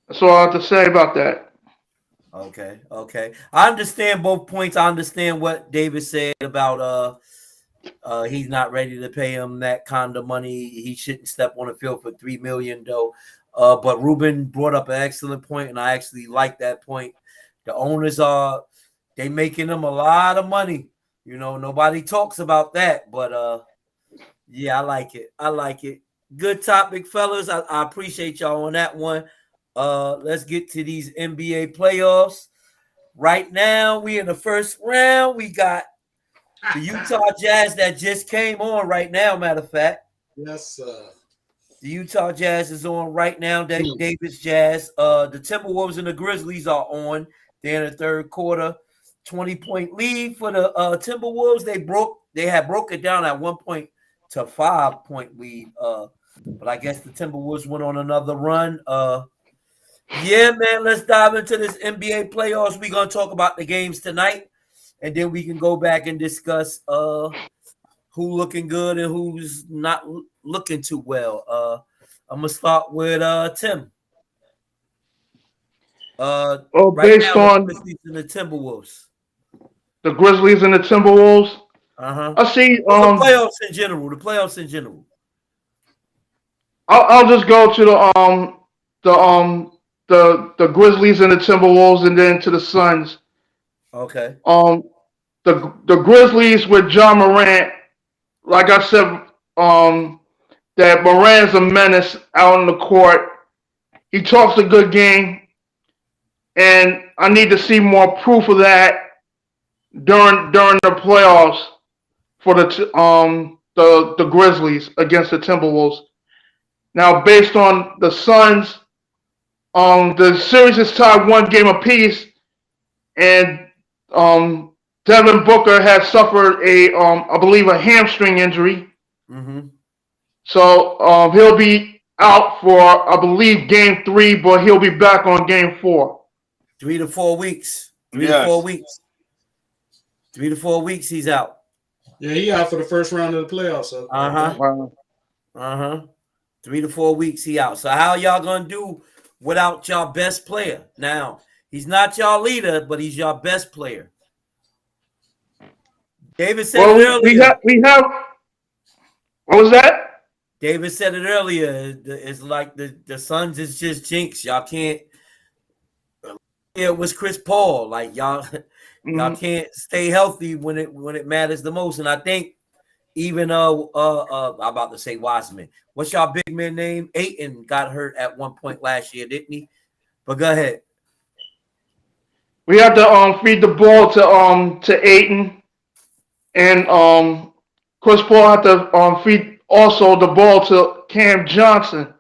That's all I have to say about that. Okay. I understand both points. I understand what David said about he's not ready to pay him that kind of money. He shouldn't step on the field for $3 million though. But Ruben brought up an excellent point, and I actually like that point. The owners they making them a lot of money. You know, nobody talks about that, but yeah, I like it. Good topic, fellas. I appreciate y'all on that one. Let's get to these NBA playoffs. Right now, we in the first round. We got the Utah Jazz that just came on right now, matter of fact. Yes, sir. The Utah Jazz is on right now. Davis Jazz. The Timberwolves and the Grizzlies are on. They're in the third quarter. 20-point lead for the Timberwolves. They had broke it down at 1 point to 5-point lead. But I guess the Timberwolves went on another run. Yeah, man, let's dive into this NBA playoffs. We're going to talk about the games tonight, and then we can go back and discuss who looking good and who's not looking too well. I'm going to start with Tim. Based on the Timberwolves. The Grizzlies and the Timberwolves. I see the playoffs in general. I'll just go to the Grizzlies and the Timberwolves, and then to the Suns. Okay. The Grizzlies with John Morant, like I said, that Morant's a menace out on the court. He talks a good game, and I need to see more proof of that during the playoffs for the Grizzlies against the Timberwolves. Now, based on the Suns, the series is tied 1 game apiece, and Devin Booker has suffered I believe a hamstring injury. Mm-hmm. So he'll be out for, I believe, game 3, but he'll be back on game 4. 3 to 4 weeks. 3 to 4 weeks. 3 to 4 weeks he's out. Yeah, he out for the first round of the playoffs. So. 3 to 4 weeks he out. So how y'all gonna do without y'all best player? Now, he's not y'all leader, but he's y'all best player. David said it earlier. We have. What was that? David said it earlier. It's like the Suns is just jinx. Y'all can't. it was Chris Paul. Like y'all Mhm. can't stay healthy when it matters the most. And I think even I'm about to say Wiseman. What's y'all big man name? Ayton got hurt at one point last year, didn't he? But go ahead. We have to feed the ball to Aiton, and Chris Paul had to feed also the ball to Cam Johnson.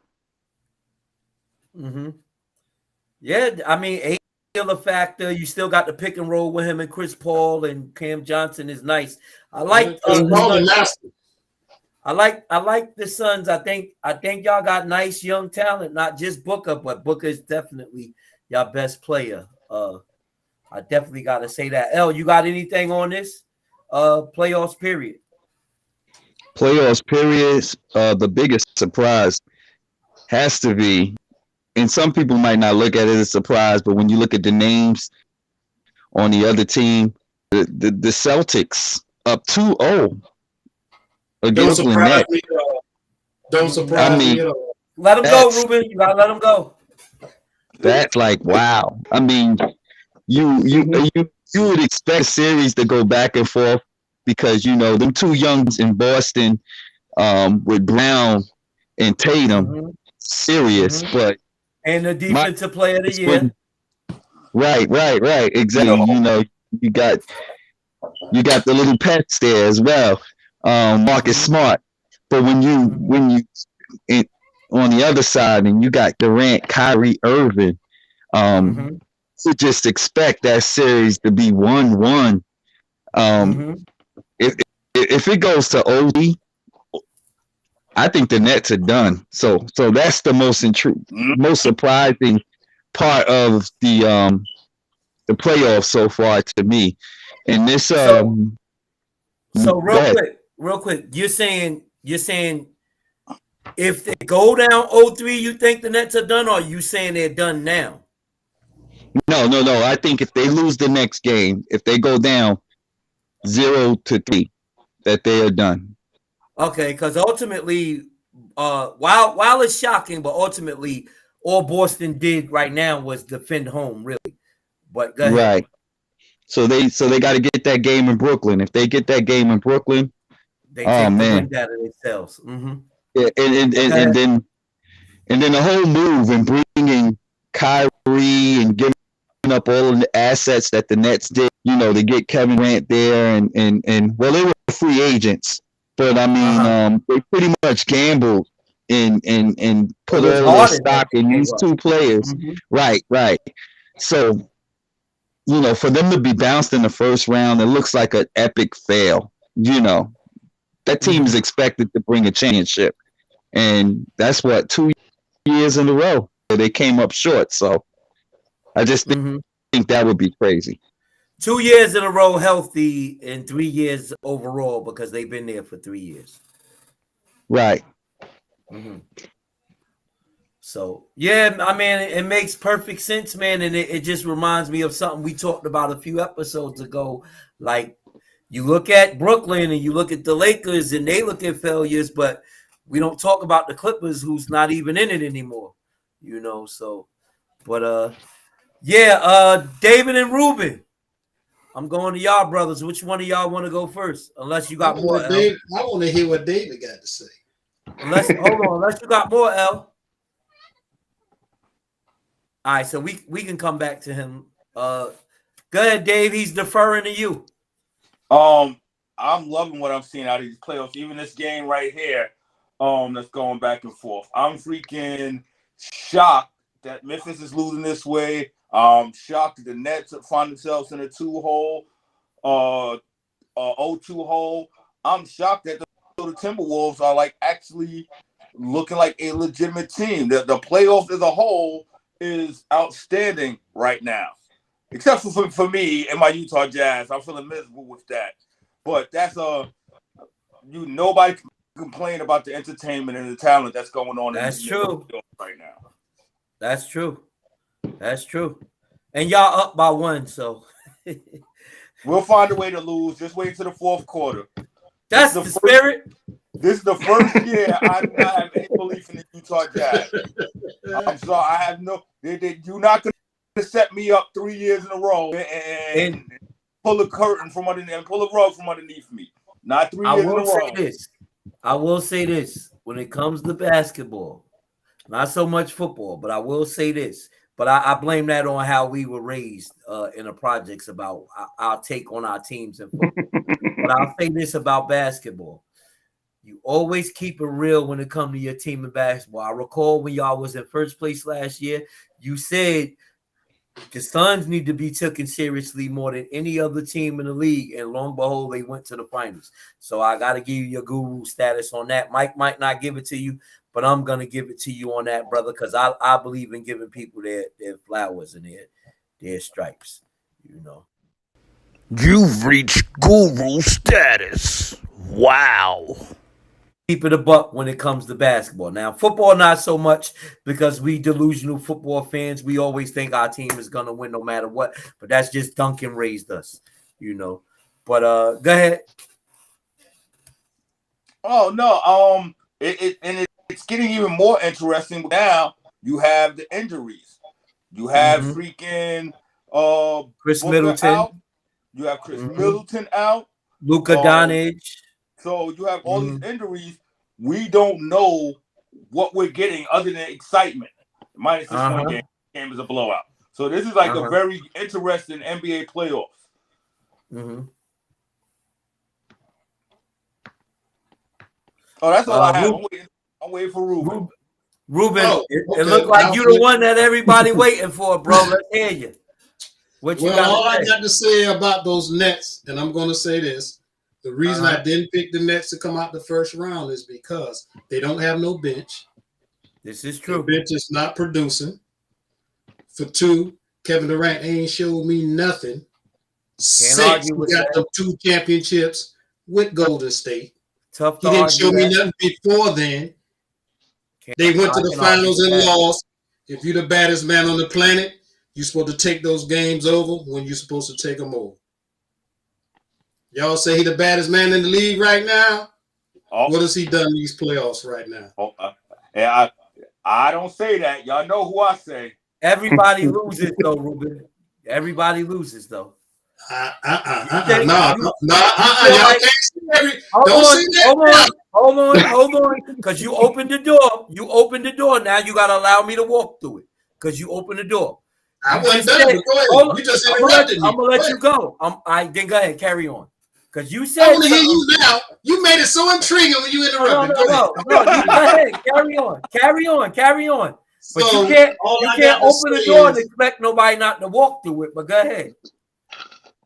Mm-hmm. Yeah, I mean, Ayton still a factor. You still got the pick and roll with him and Chris Paul and Cam Johnson is nice. I like Chris the Paul the Suns. master. I like the Suns. I think y'all got nice young talent, not just Booker, but Booker is definitely y'all best player. I definitely got to say that. L, you got anything on this? Playoffs period. Playoffs periods. The biggest surprise has to be, and some people might not look at it as a surprise, but when you look at the names on the other team, the Celtics up 2-0 Don't against the surprise Nets. me at all. Don't I surprise mean, me at all. Let him go, that's Ruben. You gotta let him go. that's like wow. I mean, you Mhm. you would expect a series to go back and forth because you know them two youngs in Boston with Brown and Tatum Mm-hmm. serious, Mm-hmm. but And the my defensive player of the it's year. when right exactly. Yo, You got the little pets there as well, Marcus Mm-hmm. Smart. But Mm-hmm. it, on the other side and you got Durant, Kyrie Irving, um, Mm-hmm. you just expect that series to be 1-1. Um, Mm-hmm. if if it goes to OT, I think the Nets are done. So that's the mm, most surprising part of the playoffs so far to me. And this So so go ahead. real quick, you're saying if they go down 0-3, you think the Nets are done, or are you saying they're done now? No. I think if they lose the next game, if they go down 0-3, that they are done. Okay, because ultimately, while it's shocking, but ultimately, all Boston did right now was defend home, really. But go ahead. Right. So they got to get that game in Brooklyn. If they get that game in Brooklyn, They oh take the man. wind out of themselves. Mm-hmm. Yeah, But go ahead. and then the whole move and bringing Kyrie and giving up all of the assets that the Nets did, to get Kevin Durant there and well, they were free agents, but I mean, Uh-huh. they pretty much gambled and It put was all of their Harden that stock in they gave these up. two players. Mm-hmm. Right. So, for them to be bounced in the first round, it looks like an epic fail. That team is Mm-hmm. expected to bring a championship. And that's what 2 years in a row they came up short. So I just Mm-hmm. think that would be crazy. 2 years in a row healthy and 3 years overall because they've been there for 3 years. Right. Mm-hmm. So yeah, I mean, it makes perfect sense, man, and it just reminds me of something we talked about a few episodes ago. Like you look at Brooklyn and you look at the Lakers and they look at failures, but we don't talk about the Clippers, who's not even in it anymore. So but yeah, David and Ruben. I'm going to y'all brothers. Which one of y'all want to go first? Unless you got more, L. I want to hear what David got to say. Unless hold on, unless you got more, L. All right, so we can come back to him. Go ahead, Dave. He's deferring to you. I'm loving what I'm seeing out of these playoffs. Even this game right here, that's going back and forth. I'm freaking shocked that Memphis is losing this way. Shocked that the Nets find themselves in a 2-hole, 0-2 hole. I'm shocked that the Timberwolves are like actually looking like a legitimate team. The playoffs as a whole is outstanding right now, except for me and my Utah Jazz. I'm feeling miserable with that. But that's nobody can complain about the entertainment and the talent that's going on in That's the true. right now. That's true. That's true. And y'all up by one, so We'll find a way to lose. Just wait till the fourth quarter. that's the spirit. This is the first year I do not have any belief in the Utah Jazz. I'm sorry. I have no. They do not set me up 3 years in a row and pull a curtain from underneath and pull a rug from underneath me. Not 3 years in a row. I will say this when it comes to basketball, not so much football, but I will say this. But I blame that on how we were raised in the projects about our take on our teams in football. But I'll say this about basketball. You always keep it real when it comes to your team in basketball. I recall when y'all was in first place last year, you said the Suns need to be taken seriously more than any other team in the league. And lo and behold, they went to the finals. So I got to give you your guru status on that. Mike might not give it to you, but I'm going to give it to you on that, brother, because I believe in giving people their flowers and their stripes, you know. You've reached guru status. Wow. Keep it a buck when it comes to basketball. Now, football, not so much because we delusional football fans. We always think our team is going to win no matter what, but that's just Duncan raised us, you know. But go ahead. Oh, no. It's getting even more interesting now. You have the injuries. You have freaking Chris Booker Middleton out. You have Chris Middleton out. Luka Doncic. So you have all these injuries. We don't know what we're getting other than excitement. Minus this one game is a blowout. So this is like a very interesting NBA playoff. Oh, that's all I have. I'm waiting for Ruben. Ruben, it looked like you're the one that everybody waiting for, bro. Let's hear you. What you all I got to say about those Nets, and I'm going to say this. The reason I didn't pick the Nets to come out the first round is because they don't have no bench. This is true. The bench is not producing. For two, Kevin Durant ain't showed me nothing. Six, we got them 2 championships with Golden State. Tough. He didn't show me nothing before then. They went to the finals and lost. If you're the baddest man on the planet, you're supposed to take those games over when you're supposed to take them over. Y'all say he the baddest man in the league right now? What has he done in these playoffs right now? I don't say that. Y'all know who I say. Everybody loses, though, Ruben. Everybody loses, though. Hold on. Because you opened the door. You opened the door. Now you got to allow me to walk through it. Because you opened the door. I wasn't done. Go ahead. You just interrupted me. I'm going to let you go. Then go ahead. Carry on. Because you said. I want to hear you now. You made it so intriguing when you interrupted. No, go ahead. Carry on. But so, you can't open the door and expect nobody not to walk through it. But go ahead.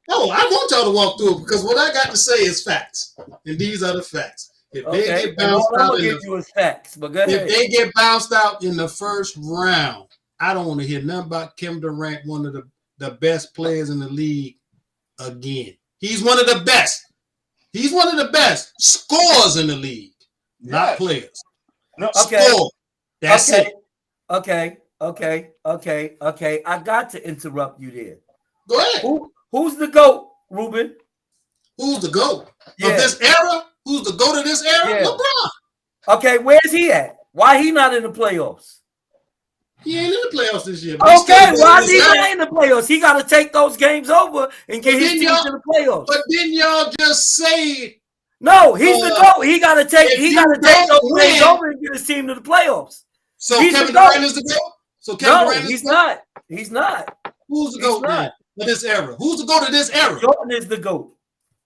No, I want y'all to walk through it because what I got to say is facts. And these are the facts. If they get bounced out if they get bounced out in the first round, I don't want to hear nothing about Kevin Durant, one of the best players in the league again. He's one of the best. He's one of the best scorers in the league, not players. No, score. That's it. Okay. I got to interrupt you there. Go ahead. Who's the GOAT, Ruben? Who's the GOAT of this era? Who's the GOAT of this era? Yeah. LeBron. Okay, where's he at? Why he not in the playoffs? He ain't in the playoffs this year. Okay, why is he not in the playoffs? He got to take those games over and get his team to the playoffs. But didn't y'all just say? No, he's the GOAT. He got to take those games over and get his team to the playoffs. So Kevin Durant is the GOAT? So Kevin Durant is he's not. He's not. Who's the GOAT then of this era? Who's the GOAT of this era? Jordan is the GOAT.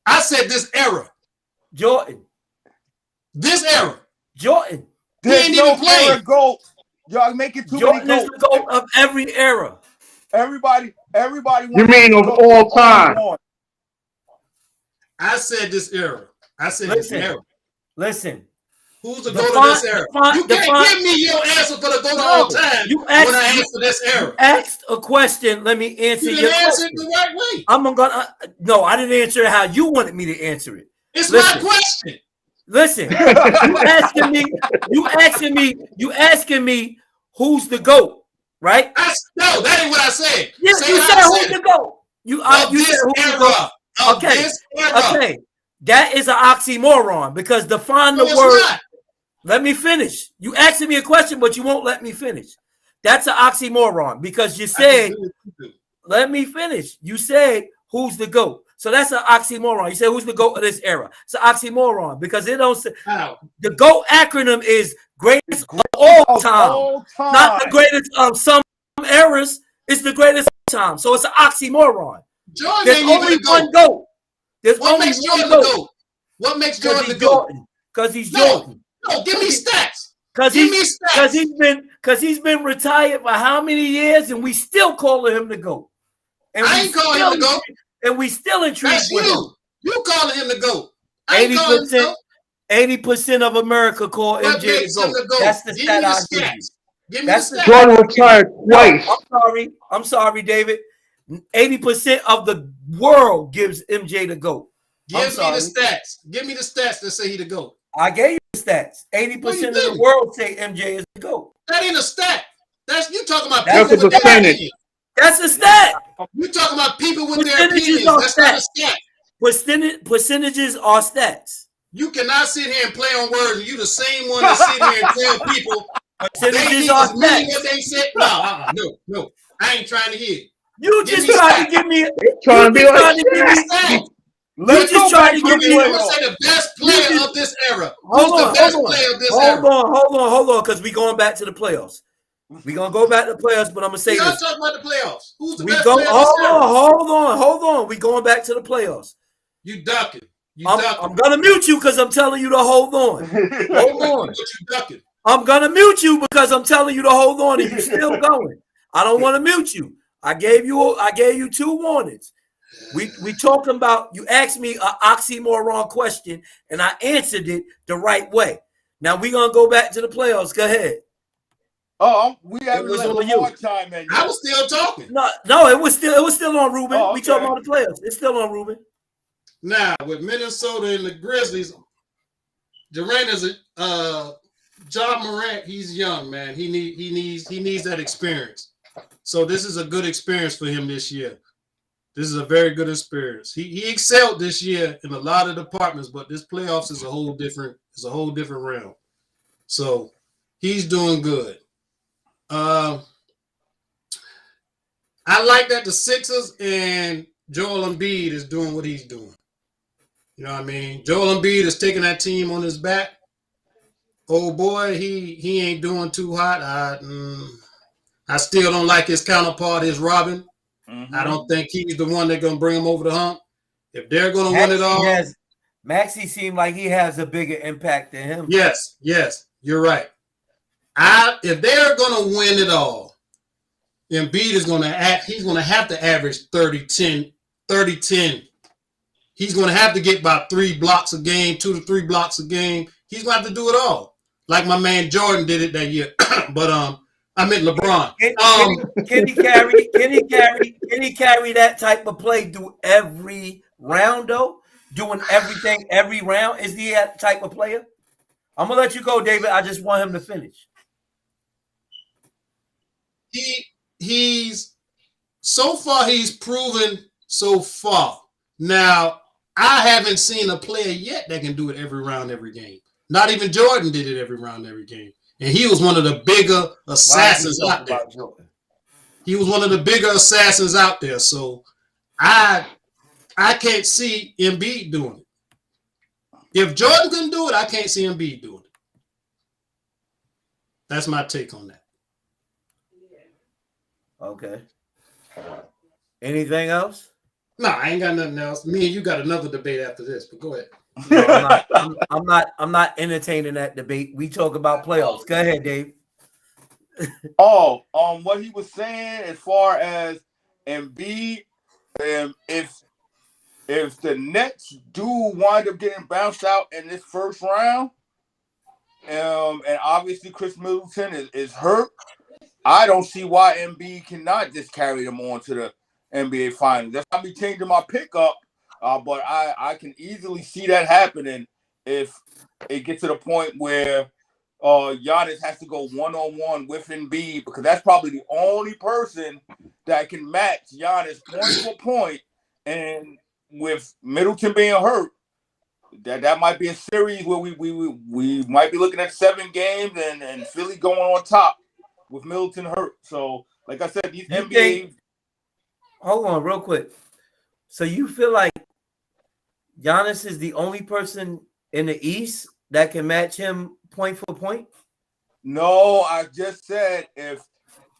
I said this era. Jordan. This era. Jordan. There's no era GOAT. Y'all making too Jordan many is the GOAT of every era. Everybody. You mean of all time? I said this era. I said this era. Listen. Who's the GOAT of this era? You can't give me your answer for the GOAT of all time when I answer this era. You asked a question. Let me answer your question. You didn't answer it the right way. No, I didn't answer it how you wanted me to answer it. It's my question. Listen, you asking me who's the GOAT, right? No, that ain't what I said. You said who's the GOAT. You said who's the GOAT. Okay. That is an oxymoron because define the word. Let me finish. You asking me a question, but you won't let me finish. That's an oxymoron because you said, let me finish. You said, who's the GOAT? So that's an oxymoron. You said, who's the GOAT of this era? It's an oxymoron because it don't say the GOAT acronym is greatest of all time, not the greatest of some eras. It's the greatest of all time. So it's an oxymoron. Jordan There's only one GOAT. There's what only makes one Jordan GOAT. the GOAT? What makes Jordan the GOAT? Because he's Jordan. No, give me stats. Because he's been retired for how many years, and we still calling him the GOAT. And I ain't calling him the GOAT. And we still intrigued with him. You calling him the GOAT. 80% of America call MJ the GOAT. That's the stat I give you. Give me the stats. Jordan retired twice. No, I'm sorry, David. 80% of the world gives MJ the GOAT. Give me the stats. Give me the stats that say he the GOAT. I gave you the stats. 80% of the world say MJ is the GOAT. That ain't a stat. You talking about that's people a percentage. That's a stat. You talking about people with their opinions. That's not a stat. Percentages are stats. You cannot sit here and play on words, and you the same one that sit here and tell people percentages are stats. What they said. No. I ain't trying to hear. You just trying to give me. Trying to be like. Let's just try to give me. Say the best player of this era. Who's the best player of this era? Hold on, because we going back to the playoffs. We're gonna go back to the playoffs, but I'm gonna say this. Talking about the playoffs. Who's the best player? Hold on. We going back to the playoffs. You ducking. I'm gonna mute you because I'm telling you to hold on. Hold on. But you ducking. I'm gonna mute you because I'm telling you to hold on, and you're still going. I don't want to mute you. I gave you 2 warnings. We talking about, you asked me an oxymoron question, and I answered it the right way. Now we're gonna go back to the playoffs. Go ahead. Oh, we haven't let Lamar chime in. I was still talking. No, it was still on Ruben. Oh, okay. We talking about the playoffs. It's still on Ruben. Now with Minnesota and the Grizzlies, Durant is John Morant. He's young, man. He needs that experience. So this is a good experience for him this year. This is a very good experience. He excelled this year in a lot of departments, but this playoffs is a whole different realm. So he's doing good. I like that the Sixers and Joel Embiid is doing what he's doing. You know what I mean? Joel Embiid is taking that team on his back. Oh boy, he ain't doing too hot. I still don't like his counterpart, his Robin. Mm-hmm. I don't think he's the one that's gonna bring him over the hump. If they're gonna win it all, Maxey seemed like he has a bigger impact than him. Yes, you're right. If they're gonna win it all, Embiid is he's gonna have to average 30-10. He's gonna have to get about 3 blocks a game, 2 to 3 blocks a game. He's gonna have to do it all, like my man Jordan did it that year. But I meant LeBron. Can he carry that type of play through every round though? Doing everything every round? Is he that type of player? I'm gonna let you go, David. I just want him to finish. He's so far he's proven so far. Now I haven't seen a player yet that can do it every round, every game. Not even Jordan did it every round, every game. And he was one of the bigger assassins out there. He was one of the bigger assassins out there. So I can't see Embiid doing it. If Jordan couldn't do it, I can't see Embiid doing it. That's my take on that. Okay. Anything else? No, I ain't got nothing else. Me and you got another debate after this, but go ahead. No, I'm not entertaining that debate. We talk about playoffs. Go ahead, Dave. What he was saying as far as Embiid, if the Nets do wind up getting bounced out in this first round, and obviously Chris Middleton is hurt, I don't see why Embiid cannot just carry them on to the NBA Finals. That's not me changing my pickup, but I can easily see that happening if it gets to the point where Giannis has to go one-on-one with Embiid, because that's probably the only person that can match Giannis point for point. And with Middleton being hurt, that might be a series where we might be looking at 7 games and Philly going on top. with Middleton hurt. So, like I said, these You NBA. Hold on, real quick. So you feel like Giannis is the only person in the East that can match him point for point? No, I just said if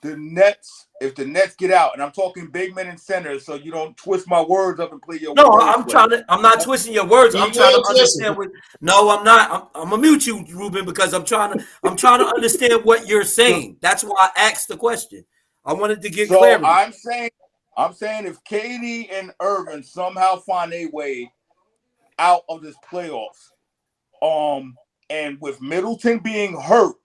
the Nets get out, and I'm talking big men and centers, so you don't twist my words up and play your No, words. I'm not twisting your words. You I'm trying to will twist understand what. No, I'm not. I'm gonna mute you, Ruben, because I'm trying to understand what you're saying. That's why I asked the question. I wanted to get So clarity. I'm saying if KD and Irvin somehow find a way out of this playoffs, and with Middleton being hurt,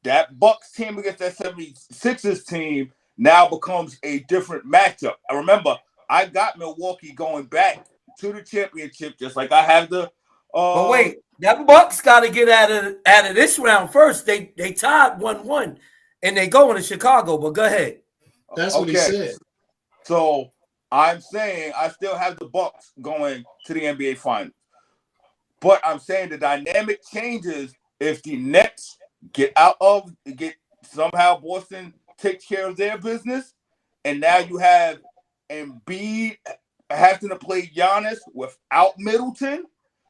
that Bucks team against that 76ers team now becomes a different matchup. I remember I got Milwaukee going back to the championship, just like I have the. But wait, that Bucks got to get out of this round first. They tied 1-1, and they going to Chicago. But go ahead. That's what he said. So I'm saying I still have the Bucks going to the NBA Finals, but I'm saying the dynamic changes if the Nets get somehow Boston takes care of their business, and now you have Embiid having to play Giannis without Middleton.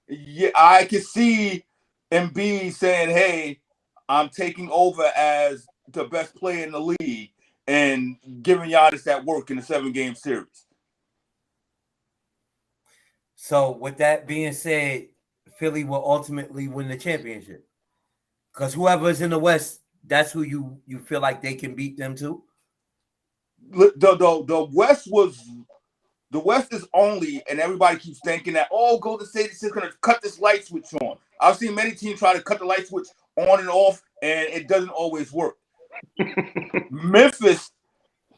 Yeah, I can see Embiid saying, "Hey, I'm taking over as the best player in the league," and giving Giannis that work in the 7-game series. So with that being said, Philly will ultimately win the championship because whoever's in the West, that's who you feel like they can beat them too. The West is only, and everybody keeps thinking that, Golden State is just going to cut this light switch on. I've seen many teams try to cut the light switch on and off, and it doesn't always work.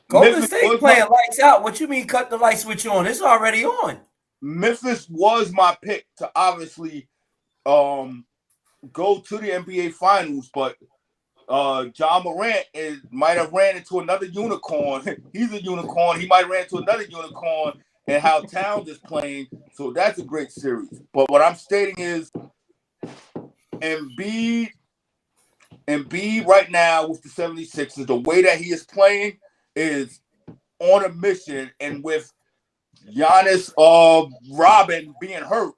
Golden State playing lights out. What you mean cut the light switch on? It's already on. Memphis was my pick to obviously go to the NBA Finals, but John Morant might have ran into another unicorn. He's a unicorn. He might have ran into another unicorn, and how Towns is playing. So that's a great series. But what I'm stating is Embiid right now with the 76ers, the way that he is playing is on a mission. And with Giannis Robin being hurt,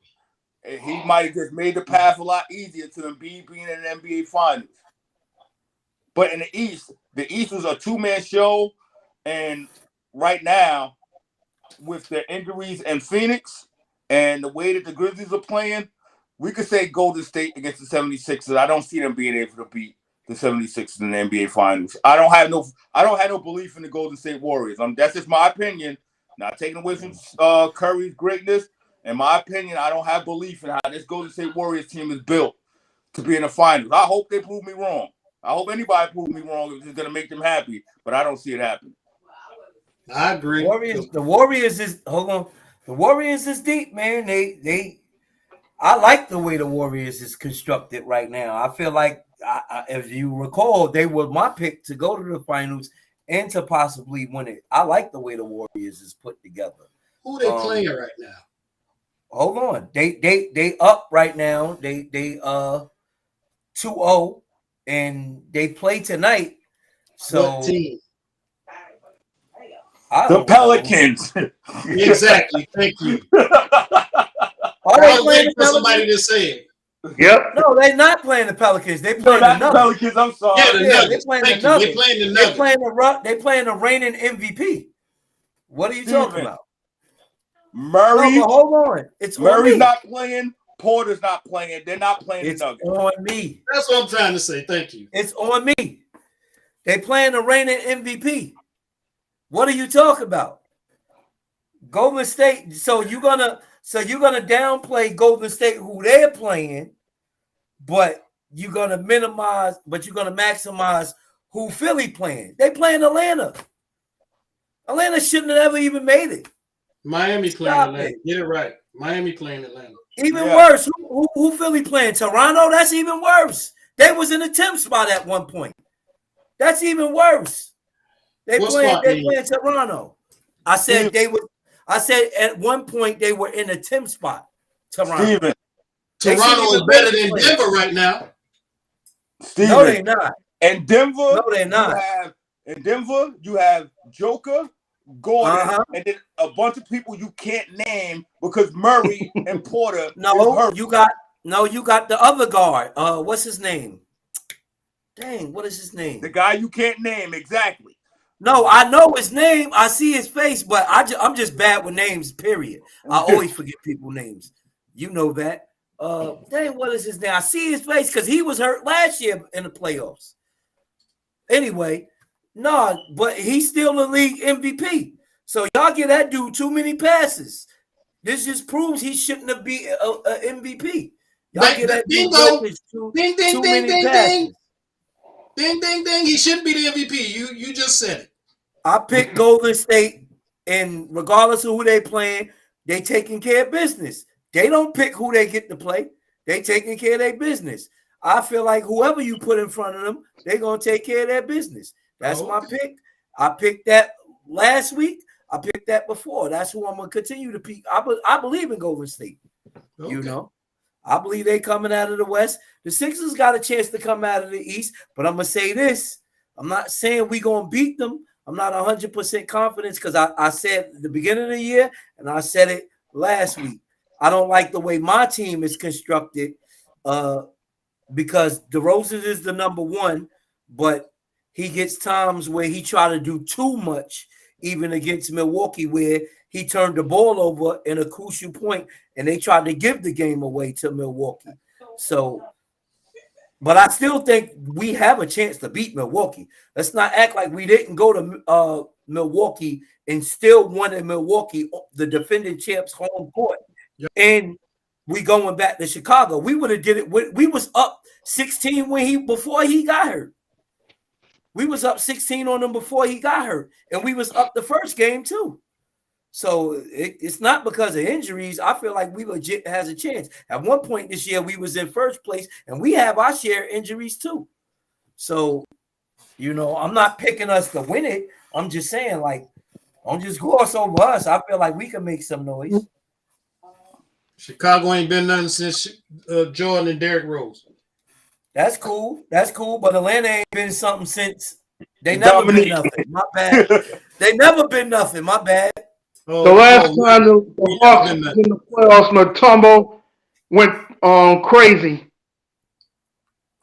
he might have just made the path a lot easier to Embiid being in an NBA Finals. But in the East was a two-man show. And right now, with the injuries in Phoenix and the way that the Grizzlies are playing, we could say Golden State against the 76ers. I don't see them being able to beat the 76ers in the NBA Finals. I don't have no belief in the Golden State Warriors. That's just my opinion. Not taking away from Curry's greatness. In my opinion, I don't have belief in how this Golden State Warriors team is built to be in the finals. I hope they prove me wrong. I hope anybody proves me wrong. It's going to make them happy, but I don't see it happening. I agree. The Warriors is deep, man. I like the way the Warriors is constructed right now. I feel like, if you recall, they were my pick to go to the finals and to possibly win it. I like the way the Warriors is put together. Who they playing right now? Hold on. They up right now. They 2-0 and they play tonight. So what team? The Pelicans. Exactly. Thank you. Are they playing for somebody to say it? Yep. No, they're not playing the Pelicans. They playing the Nuggets. Pelicans. I'm sorry. Yeah, the Nuggets. They're playing the Nuggets. They're playing the Nuggets. They're playing the reigning MVP. What are you talking about? Murray. No, hold on. It's Murray's on me. not playing. Porter's not playing. They're not playing It's the Nuggets. on me. That's what I'm trying to say. Thank you. It's on me. They playing the reigning MVP. What are you talking about? Golden State. So you're gonna downplay Golden State, who they're playing, but you're gonna maximize who Philly playing. They playing Atlanta. Atlanta shouldn't have ever even made it. Miami playing Atlanta. Get it right. Miami playing Atlanta. Even worse. Who Philly playing? Toronto? That's even worse. They was in the 10th spot at one point. That's even worse. They playing Toronto. I said at one point they were in the 10th spot. Toronto. Toronto is better than Denver right now. Steven, No, they're not. In Denver, No, they're not. You have Joker, Gordon, Uh-huh. and then a bunch of people you can't name because Murray and Porter is No, hurt. you got the other guard. What's his name? Dang, what is his name? The guy you can't name, exactly. No, I know his name. I see his face, but I'm just bad with names, period. I always forget people's names. You know that. Dang, what is his name? I see his face because he was hurt last year in the playoffs. Anyway, no, but he's still the league MVP. So y'all give that dude too many passes. This just proves he shouldn't have been an MVP. Y'all give that dude too many passes. Ding, ding, ding. He shouldn't be the MVP. You just said it. I picked Golden State, and regardless of who they playing, they taking care of business. They don't pick who they get to play. They taking care of their business. I feel like whoever you put in front of them, they're going to take care of their business. That's my pick. I picked that last week. I picked that before. That's who I'm going to continue to pick. I believe in Golden State. Okay. You know, I believe they coming out of the West. The Sixers got a chance to come out of the East, but I'm going to say this. I'm not saying we going to beat them. I'm not 100% confident because I said at the beginning of the year, and I said it last week. I don't like the way my team is constructed because DeRozan is the number one, but he gets times where he try to do too much, even against Milwaukee, where he turned the ball over in a crucial point, and they tried to give the game away to Milwaukee. So, but I still think we have a chance to beat Milwaukee. Let's not act like we didn't go to Milwaukee and still won in Milwaukee, the defending champs home court. Yep. And we going back to Chicago. We would have did it. We was up 16 before he got hurt. We was up 16 on him before he got hurt, and we was up the first game too. So it's not because of injuries. I feel like we legit has a chance. At one point this year, we was in first place, and we have our share of injuries too. So, you know, I'm not picking us to win it. I'm just saying, like, don't just gloss over us. I feel like we can make some noise. Chicago ain't been nothing since Jordan and Derrick Rose. That's cool. That's cool. But Atlanta ain't been something since. They never been nothing. My bad. They never been nothing. My bad. The last time the Hawks was in the playoffs, Mutombo went crazy.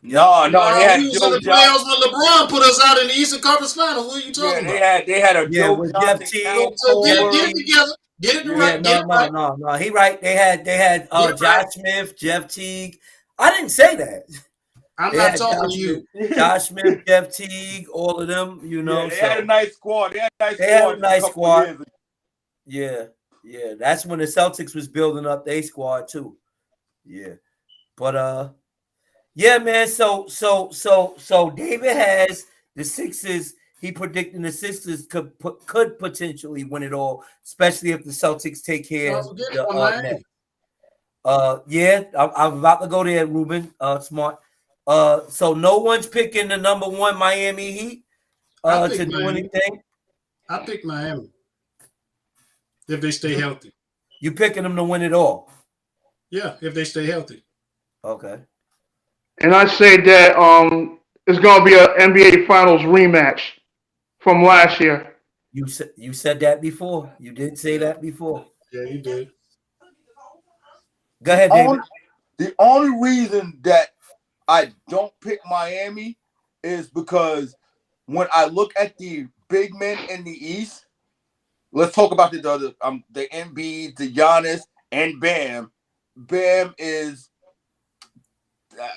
No, he was in the playoffs when LeBron put us out in the Eastern Conference Finals. What are you talking about? They had a Joe Jeff Teague. So get it together. Get it right. No. He right. They had Josh Smith, Jeff Teague. I didn't say that. I'm not talking to you. Josh Smith, Jeff Teague, all of them. You know, they had a nice squad. They had a nice squad. Yeah. That's when the Celtics was building up their squad too. Yeah, but yeah, man. So David has the Sixers. He predicting the Sixers could potentially win it all, especially if the Celtics take care of the net. Yeah, I'm about to go there, Ruben. Smart. So no one's picking the number one Miami Heat to do anything. I pick Miami if they stay healthy. You picking them to win it all? Yeah, if they stay healthy. Okay. And I say that it's going to be an NBA Finals rematch from last year. You said that before. You did say that before. Yeah, you did. Go ahead, David. The only reason that I don't pick Miami is because when I look at the big men in the East, let's talk about the Embiid, the Giannis, and Bam. Bam is,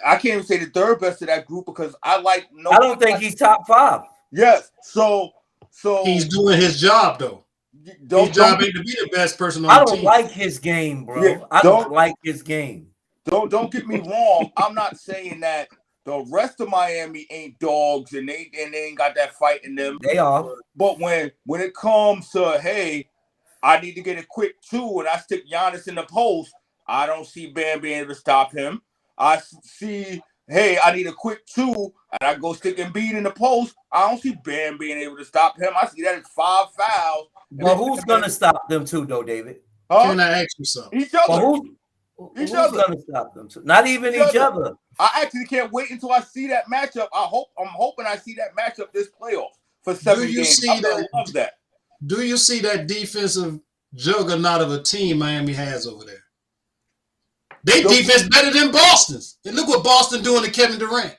I can't even say the third best of that group because I don't think he's top 5. Yes, so he's doing his job though. His job ain't to be the best person on the team. I don't like his game, bro. Yeah, I don't like his game. Don't get me wrong. I'm not saying that the rest of Miami ain't dogs and they ain't got that fight in them. They are. But when it comes to, hey, I need to get a quick 2 and I stick Giannis in the post, I don't see Bam being able to stop him. I see, hey, I need a quick 2 and I go stick Embiid in the post. I don't see Bam being able to stop him. I see that as 5 fouls. Well, who's going to stop them too, though, David? Can I ask you something? Each other. Each Who's other. gonna stop them? Not even each other. I actually can't wait until I see that matchup. I'm hoping I see that matchup this playoff for 7 games. I'm gonna love that. Do you see that defensive juggernaut of a team Miami has over there? They defense better than Boston's. And look what Boston doing to Kevin Durant.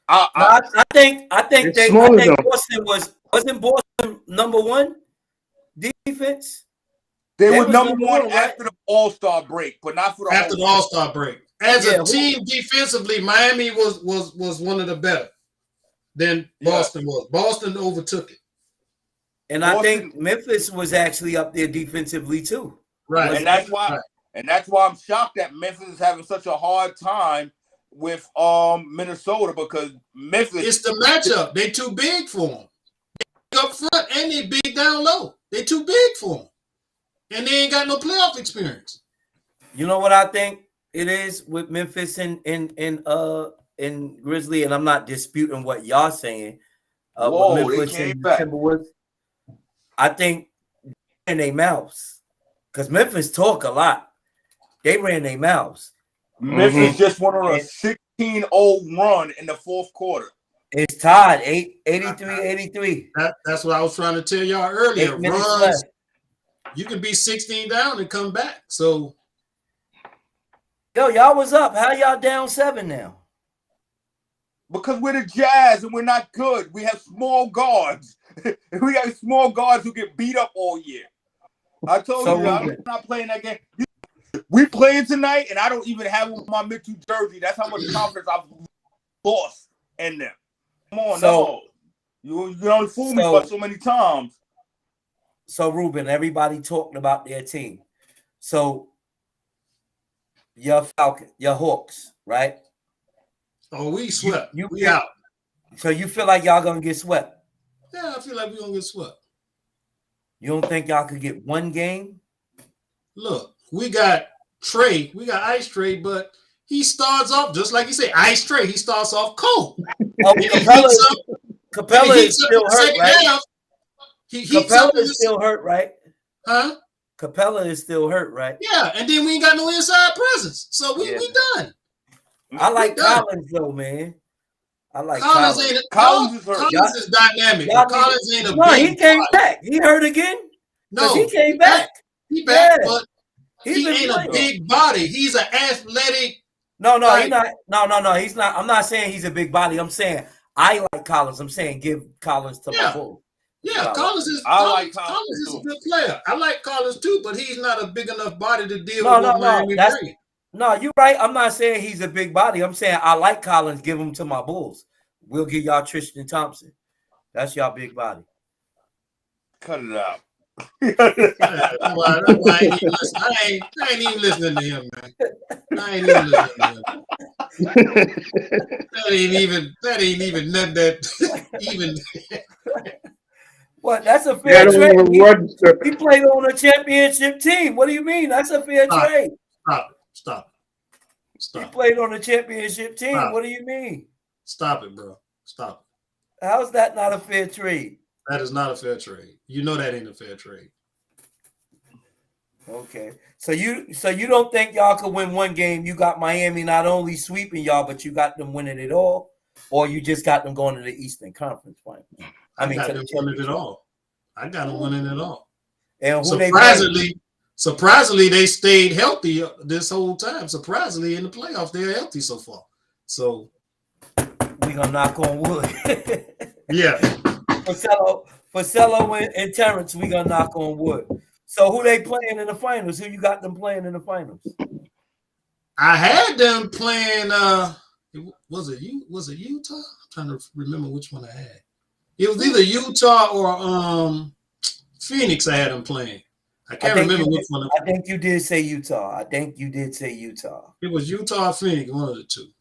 I think Boston wasn't Boston #1 defense. They were number one after the All-Star break, but not for the after the All-Star break. As a team defensively, Miami was one of the better than Boston was. Boston overtook it. And I think Memphis was actually up there defensively too. Right. And that's why I'm shocked that Memphis is having such a hard time with Minnesota, because Memphis, it's the matchup. They too big for them. They up front and they big down low. They too big for them. And they ain't got no playoff experience. You know what I think it is with Memphis and Grizzly, and I'm not disputing what y'all saying. With Memphis and Timberwolves, I think in their mouths, because Memphis talk a lot. They ran their mouths. Memphis just went on a 16-0 run in the fourth quarter. It's tied 83-83. That's what I was trying to tell y'all earlier. Runs. You can be 16 down and come back. So, y'all was up. How y'all down 7 now? Because we're the Jazz and we're not good. We have small guards. We have small guards who get beat up all year. I told you, I'm not playing that game. We playing tonight, and I don't even have my Mitchell jersey. That's how much confidence I've lost in them. Come on, no. You don't fool me for so many times. So, Ruben, everybody talking about their team. So, your Hawks, right? Oh, we swept. We out. So, you feel like y'all going to get swept? Yeah, I feel like we're going to get swept. You don't think y'all could get one game? Look, we got Trey. We got Ice Trey, but he starts off, just like you say, Ice Trey. He starts off cold. Capella is still hurt, right? Capella is still hurt, right? Huh? Capella is still hurt, right? Yeah, and then we ain't got no inside presence. So we done. I like Collins, though, man. I like Collins. Collins is hurt. Collins is dynamic. Collins ain't a big he came back. He hurt again? No. He came back. He back, but he ain't a big body. He's an athletic. No, he's not. No, he's not. I'm not saying he's a big body. I'm saying I like Collins. I'm saying give Collins to my bull. Yeah, Collins is a good player. I like Collins too, but he's not a big enough body to deal with what Miami brings. No, you're right. I'm not saying he's a big body. I'm saying I like Collins. Give him to my Bulls. We'll give y'all Tristan Thompson. That's y'all big body. Cut it out. I ain't even listening to him, man. I ain't even listening to him. That ain't even nothing that even. What? That's a fair trade. He played on a championship team. What do you mean? That's a fair trade. Stop. He played on a championship team. What do you mean? Stop it, bro. Stop it. How's that not a fair trade? That is not a fair trade. You know that ain't a fair trade. Okay. So you don't think y'all could win one game? You got Miami not only sweeping y'all, but you got them winning it all, or you just got them going to the Eastern Conference Finals? I got them winning it all. I got them winning it all. And surprisingly, they stayed healthy this whole time. Surprisingly, in the playoffs, they're healthy so far. So we gonna knock on wood. Yeah. For Cello and Terrence, we gonna knock on wood. So who they playing in the finals? Who you got them playing in the finals? I had them playing. Was it Utah? I'm trying to remember which one I had. It was either Utah or Phoenix. I had them playing. I can't remember which one. I think you did say Utah. It was Utah or Phoenix, one of the two.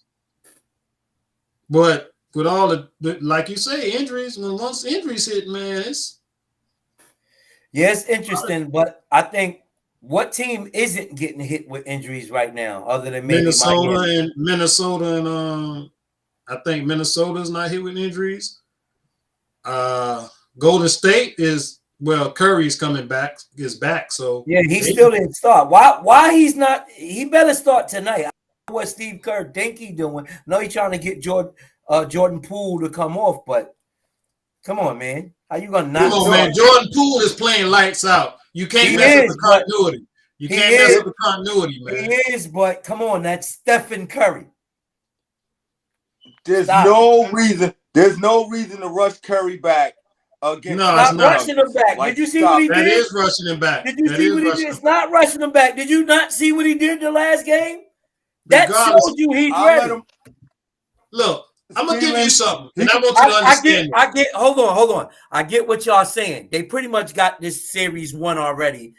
But with all the, like you say, injuries, once injuries hit, man, it's interesting. But I think what team isn't getting hit with injuries right now, other than maybe Minnesota and I think Minnesota's not hit with injuries. Golden State is Well, Curry's coming back, is back. So yeah, he still didn't start. Why he's not? He better start tonight. I don't know what Steve Kerr think he doing. No, he's trying to get Jordan Poole to come off, but come on, man, how you gonna Come not on, start? man. Jordan Poole is playing lights out. You can't He mess up is, the but continuity. You he can't mess is. up the continuity, man. He is, but come on, that's Stephen Curry. There's Stop no reason. There's no reason to rush Curry back against No, Not it's not. rushing him back. Like, Did you see what he stop. That did? is rushing him back. Did you That see is what he rushing did? him It's not rushing him back. Did you not see what he did the last game? That Regardless, shows you he's I'll ready. let him. look, I'm gonna give you something, he- and I want you to understand it. I get. Hold on. I get what y'all saying. They pretty much got this series won already.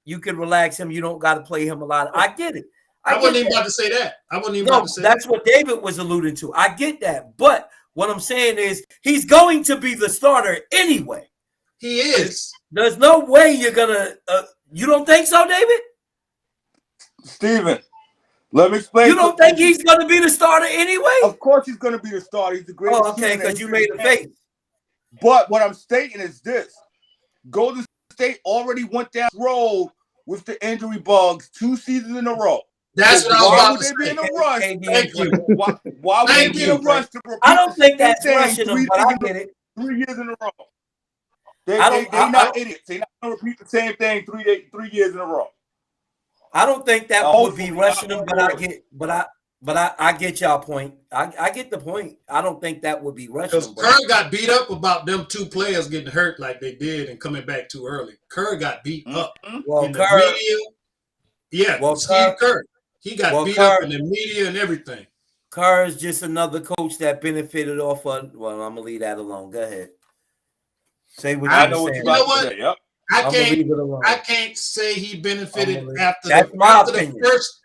You can relax him. You don't got to play him a lot. I get it. I get wasn't even that. about to say that. I wasn't even No, about to say that. that's what David was alluding to. I get that. But what I'm saying is he's going to be the starter anyway. He is. There's no way you're gonna. You don't think so, David? Steven, let me explain. You don't think he's gonna be the starter anyway? Of course, he's going to be the starter. He's the greatest. Oh, okay, shooter in the because you history made of a the game. face. But what I'm stating is this: Golden State already went down the road with the injury bugs 2 seasons in a row. That's So what I was why about would to they be say. in a rush? Thank you. Why would they Thank be in a you. rush to repeat I don't think the same that's thing rushing them, but I get it. 3 years in a row? They I don't- I not don't- idiots. They not going to repeat the same thing 3 years in a row. I don't think that would be Hopefully, rushing them, but I hopefully. get, but I get y'all point. I get the point. I don't think that would be rushing Because them. Kerr got beat up about them 2 players getting hurt like they did and coming back too early. Kerr got beat up Well, in the Kerr, media. Yeah, Well, Steve Kerr. He got well, beat Kerr- up in the media and everything. Kerr is just another coach that benefited off of. Well, I'm gonna leave that alone. Go ahead. Say what I you know were what saying. you're You know about to what? say. Yep. I I'm gonna can't. leave it alone. I can't say he benefited I'm gonna- after That's the my after opinion. the first.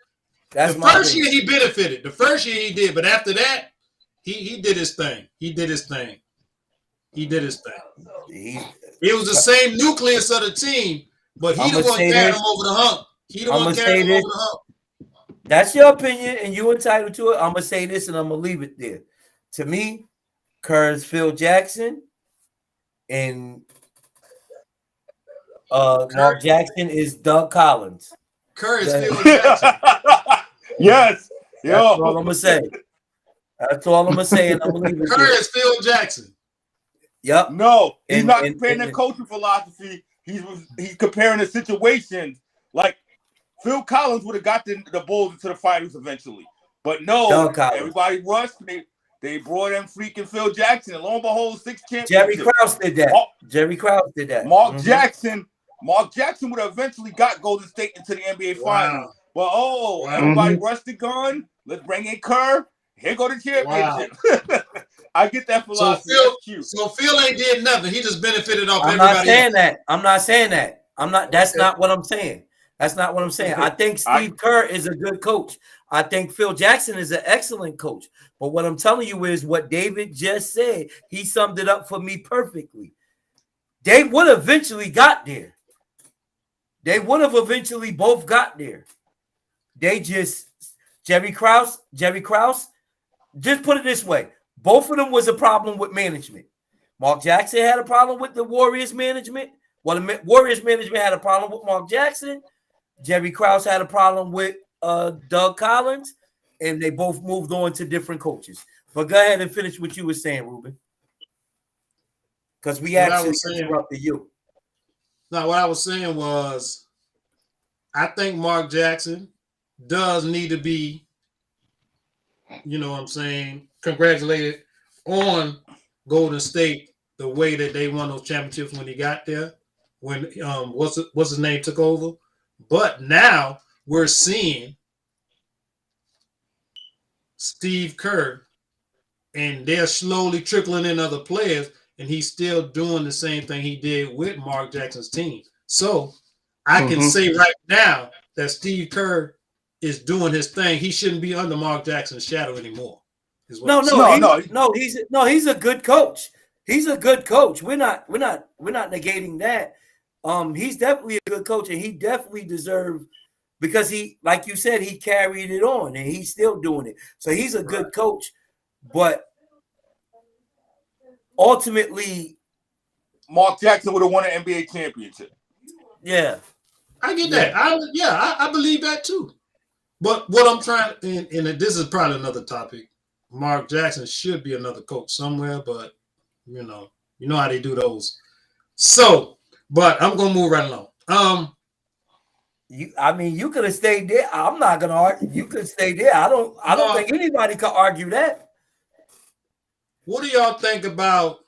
That's the my first opinion. year he benefited. The first year he did, but after that, he did his thing. He did his thing. He did his thing. It was the same nucleus of the team, but he I'ma the one say carrying this. him over the hump. He the I'ma one say carrying him this. over the hump. That's your opinion, and you're entitled to it. I'm gonna say this, and I'm gonna leave it there. To me, Kerr is Phil Jackson, and Mark Jackson is Doug Collins. Kerr is Go ahead. Phil Jackson. Yes. That's all Yo. I'm gonna say. That's all I'm gonna say, and I'm gonna leave it Kerr there. is Phil Jackson. Yep. No, he's And- not and- comparing and- their coaching philosophy. He's comparing the situations. Like Phil Collins would have got the Bulls into the finals eventually, but no, Doug Collins. everybody rushed. They brought in freaking Phil Jackson, and lo and behold, 6 Jerry championships. Krause did that. Mark- Jerry Krause did that. Mark Mhm. Jackson would have eventually got Golden State into the NBA Finals. But everybody rushed the gun. Let's bring in Kerr. Here go the championship. I get that So philosophy. Phil, That's cute. so Phil ain't did nothing. He just benefited off I'm not everybody saying else. that. I'm not saying that. That's Okay. not what I'm saying. That's not what I'm saying. I think Steve Kerr is a good coach. I think Phil Jackson is an excellent coach. But what I'm telling you is what David just said. He summed it up for me perfectly. They would have eventually got there. They would have eventually both got there. They just Jerry Krause, just put it this way. Both of them was a problem with management. Mark Jackson had a problem with the Warriors management. Well, the Warriors management had a problem with Mark Jackson. Jerry Krause had a problem with Doug Collins, and they both moved on to different coaches. But go ahead and finish what you were saying, Ruben. Because we What I actually was saying- interrupted you. No, what I was saying was, I think Mark Jackson does need to be, you know what I'm saying, congratulated on Golden State the way that they won those championships when he got there, when what's his name took over. But now we're seeing Steve Kerr, and they're slowly trickling in other players, and he's still doing the same thing he did with Mark Jackson's team. So I can say right now that Steve Kerr is doing his thing. He shouldn't be under Mark Jackson's shadow anymore. No, he's a good coach. He's a good coach. We're not negating that. He's definitely a good coach, and he definitely deserved, because he, like you said, he carried it on, and he's still doing it. So he's a good coach, but ultimately, Mark Jackson would have won an NBA championship. Yeah. I get that. I believe that too. But what I'm trying, and this is probably another topic. Mark Jackson should be another coach somewhere, but you know how they do those. So, but I'm gonna move right along. You could have stayed there. I'm not gonna argue. You could stay there. I don't think anybody could argue that. What do y'all think about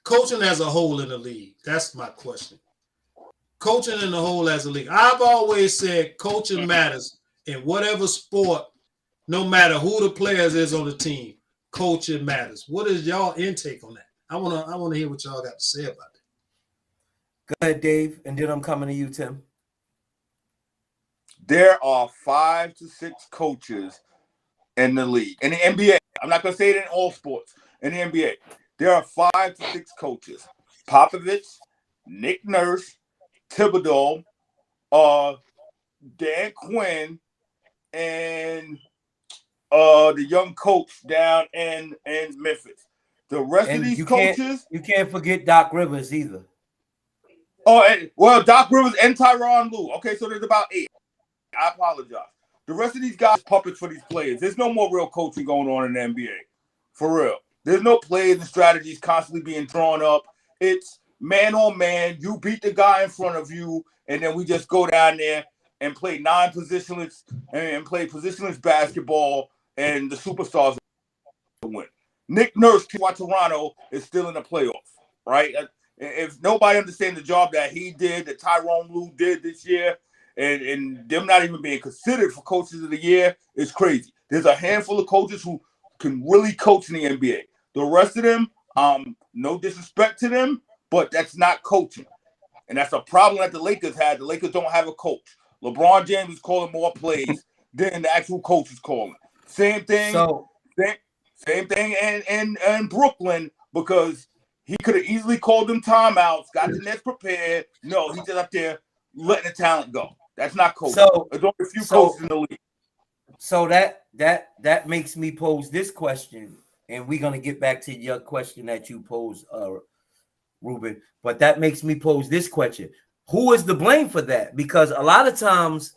coaching as a whole in the league? That's my question. Coaching in the whole as a league. I've always said coaching matters in whatever sport, no matter who the players is on the team. Coaching matters. What is y'all intake on that? I wanna hear what y'all got to say about it. Go ahead, Dave, and then I'm coming to you, Tim. There are 5 to 6 coaches in the league. In the NBA, I'm not going to say it in all sports. In the NBA, there are 5 to 6 coaches. Popovich, Nick Nurse, Thibodeau, Dan Quinn, and the young coach down in Memphis. The rest of these coaches... You can't forget Doc Rivers either. Well, Doc Rivers and Tyronn Lue. Okay, so there's about 8. I apologize. The rest of these guys puppets for these players. There's no more real coaching going on in the NBA. For real. There's no plays and strategies constantly being drawn up. It's man on man. You beat the guy in front of you, and then we just go down there and play non-positionless and play positionless basketball, and the superstars win. Nick Nurse, Toronto, is still in the playoffs, right? If nobody understands the job that he did, that Tyronn Lue did this year, and them not even being considered for coaches of the year, it's crazy. There's a handful of coaches who can really coach in the NBA. The rest of them, no disrespect to them, but that's not coaching. And that's a problem that the Lakers had. The Lakers don't have a coach. LeBron James is calling more plays than the actual coach is calling. Same thing. Same thing in Brooklyn, because he could have easily called them timeouts, got the Nets prepared. No, he's just up there letting the talent go. That's not coaching. So there's only a few coaches in the league. So that makes me pose this question, and we're gonna get back to your question that you posed, Ruben. But that makes me pose this question: who is to blame for that? Because a lot of times,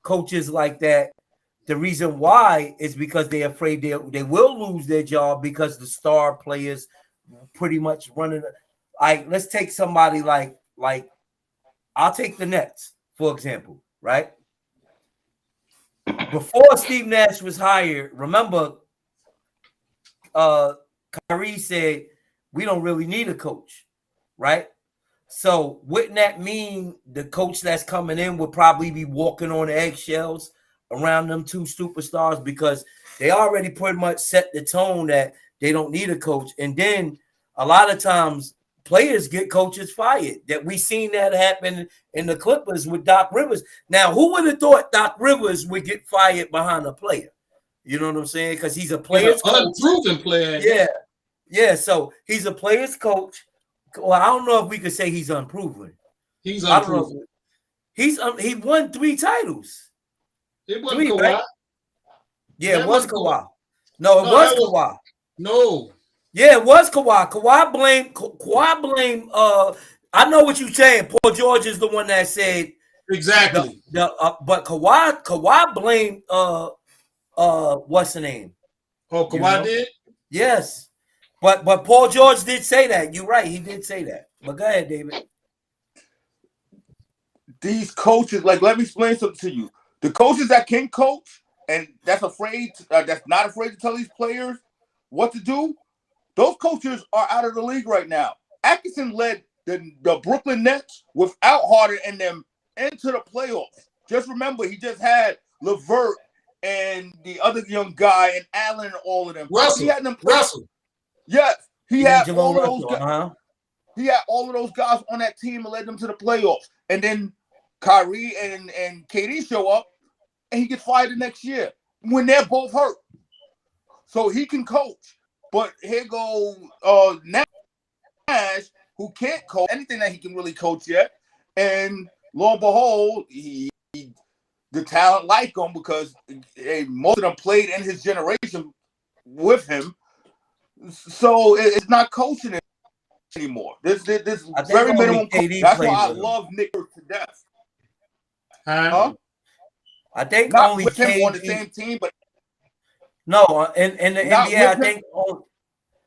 coaches like that, the reason why is because they're afraid they will lose their job because the star players pretty much running. Like, let's take somebody like I'll take the Nets, for example, right? Before Steve Nash was hired, remember, Kyrie said, we don't really need a coach, right? So wouldn't that mean the coach that's coming in would probably be walking on eggshells around them 2 superstars, because they already pretty much set the tone that they don't need a coach? And then a lot of times players get coaches fired. That we seen that happen in the Clippers with Doc Rivers. Now, who would have thought Doc Rivers would get fired behind a player? You know what I'm saying? Because he's a player's coach. Unproven player. Yeah. So he's a player's coach. Well, I don't know if we could say he's unproven. He's unproven. He won 3 titles. It wasn't Kawhi. Right? Yeah, it was Kawhi. No, it was Kawhi. No. Yeah, it was Kawhi. Kawhi blamed. I know what you're saying. Paul George is the one that said exactly. But Kawhi blamed. What's the name? Oh, Kawhi did. Yes, but Paul George did say that. You're right. He did say that. But go ahead, David. These coaches, let me explain something to you. The coaches that can coach and that's not afraid to tell these players what to do, those coaches are out of the league right now. Atkinson led the Brooklyn Nets without Harden and them into the playoffs. Just remember, he just had LeVert and the other young guy and Allen and all of them. Russell. Yes, he had all of those guys. He had all of those guys on that team and led them to the playoffs. And then Kyrie and KD show up, and he gets fired the next year when they're both hurt. So he can coach. But here goes Nash, who can't coach anything that he can really coach yet. And lo and behold, the talent like him because most of them played in his generation with him. So it's not coaching anymore. This I think very only minimum. KD That's plays why I with him. love Nick Nurse to death. Huh? I think Not only with him KD on the same team, but no in the not NBA. I with him. think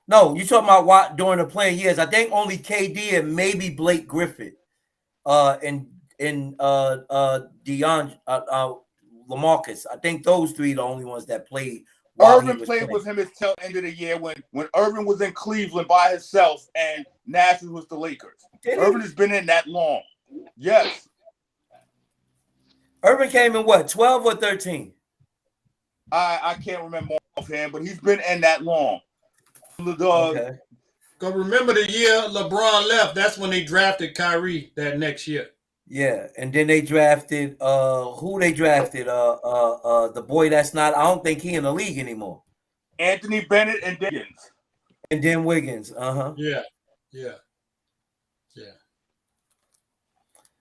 no, you talking about what during the playing years. I think only KD and maybe Blake Griffin, and Deion, LaMarcus. I think those three are the only ones that played while he Irvin was played playing. with him at the end of the year when Irvin was in Cleveland by himself and Nash was the Lakers. Irvin has been in that long. Yes. Irvin came in what, 12 or 13? I can't remember offhand, but he's been in that long. Okay. Because remember the year LeBron left, that's when they drafted Kyrie that next year. Yeah, and then they drafted who they drafted? The boy that's not, I don't think he in the league anymore. Anthony Bennett and Wiggins. And then Wiggins. Uh-huh. Yeah.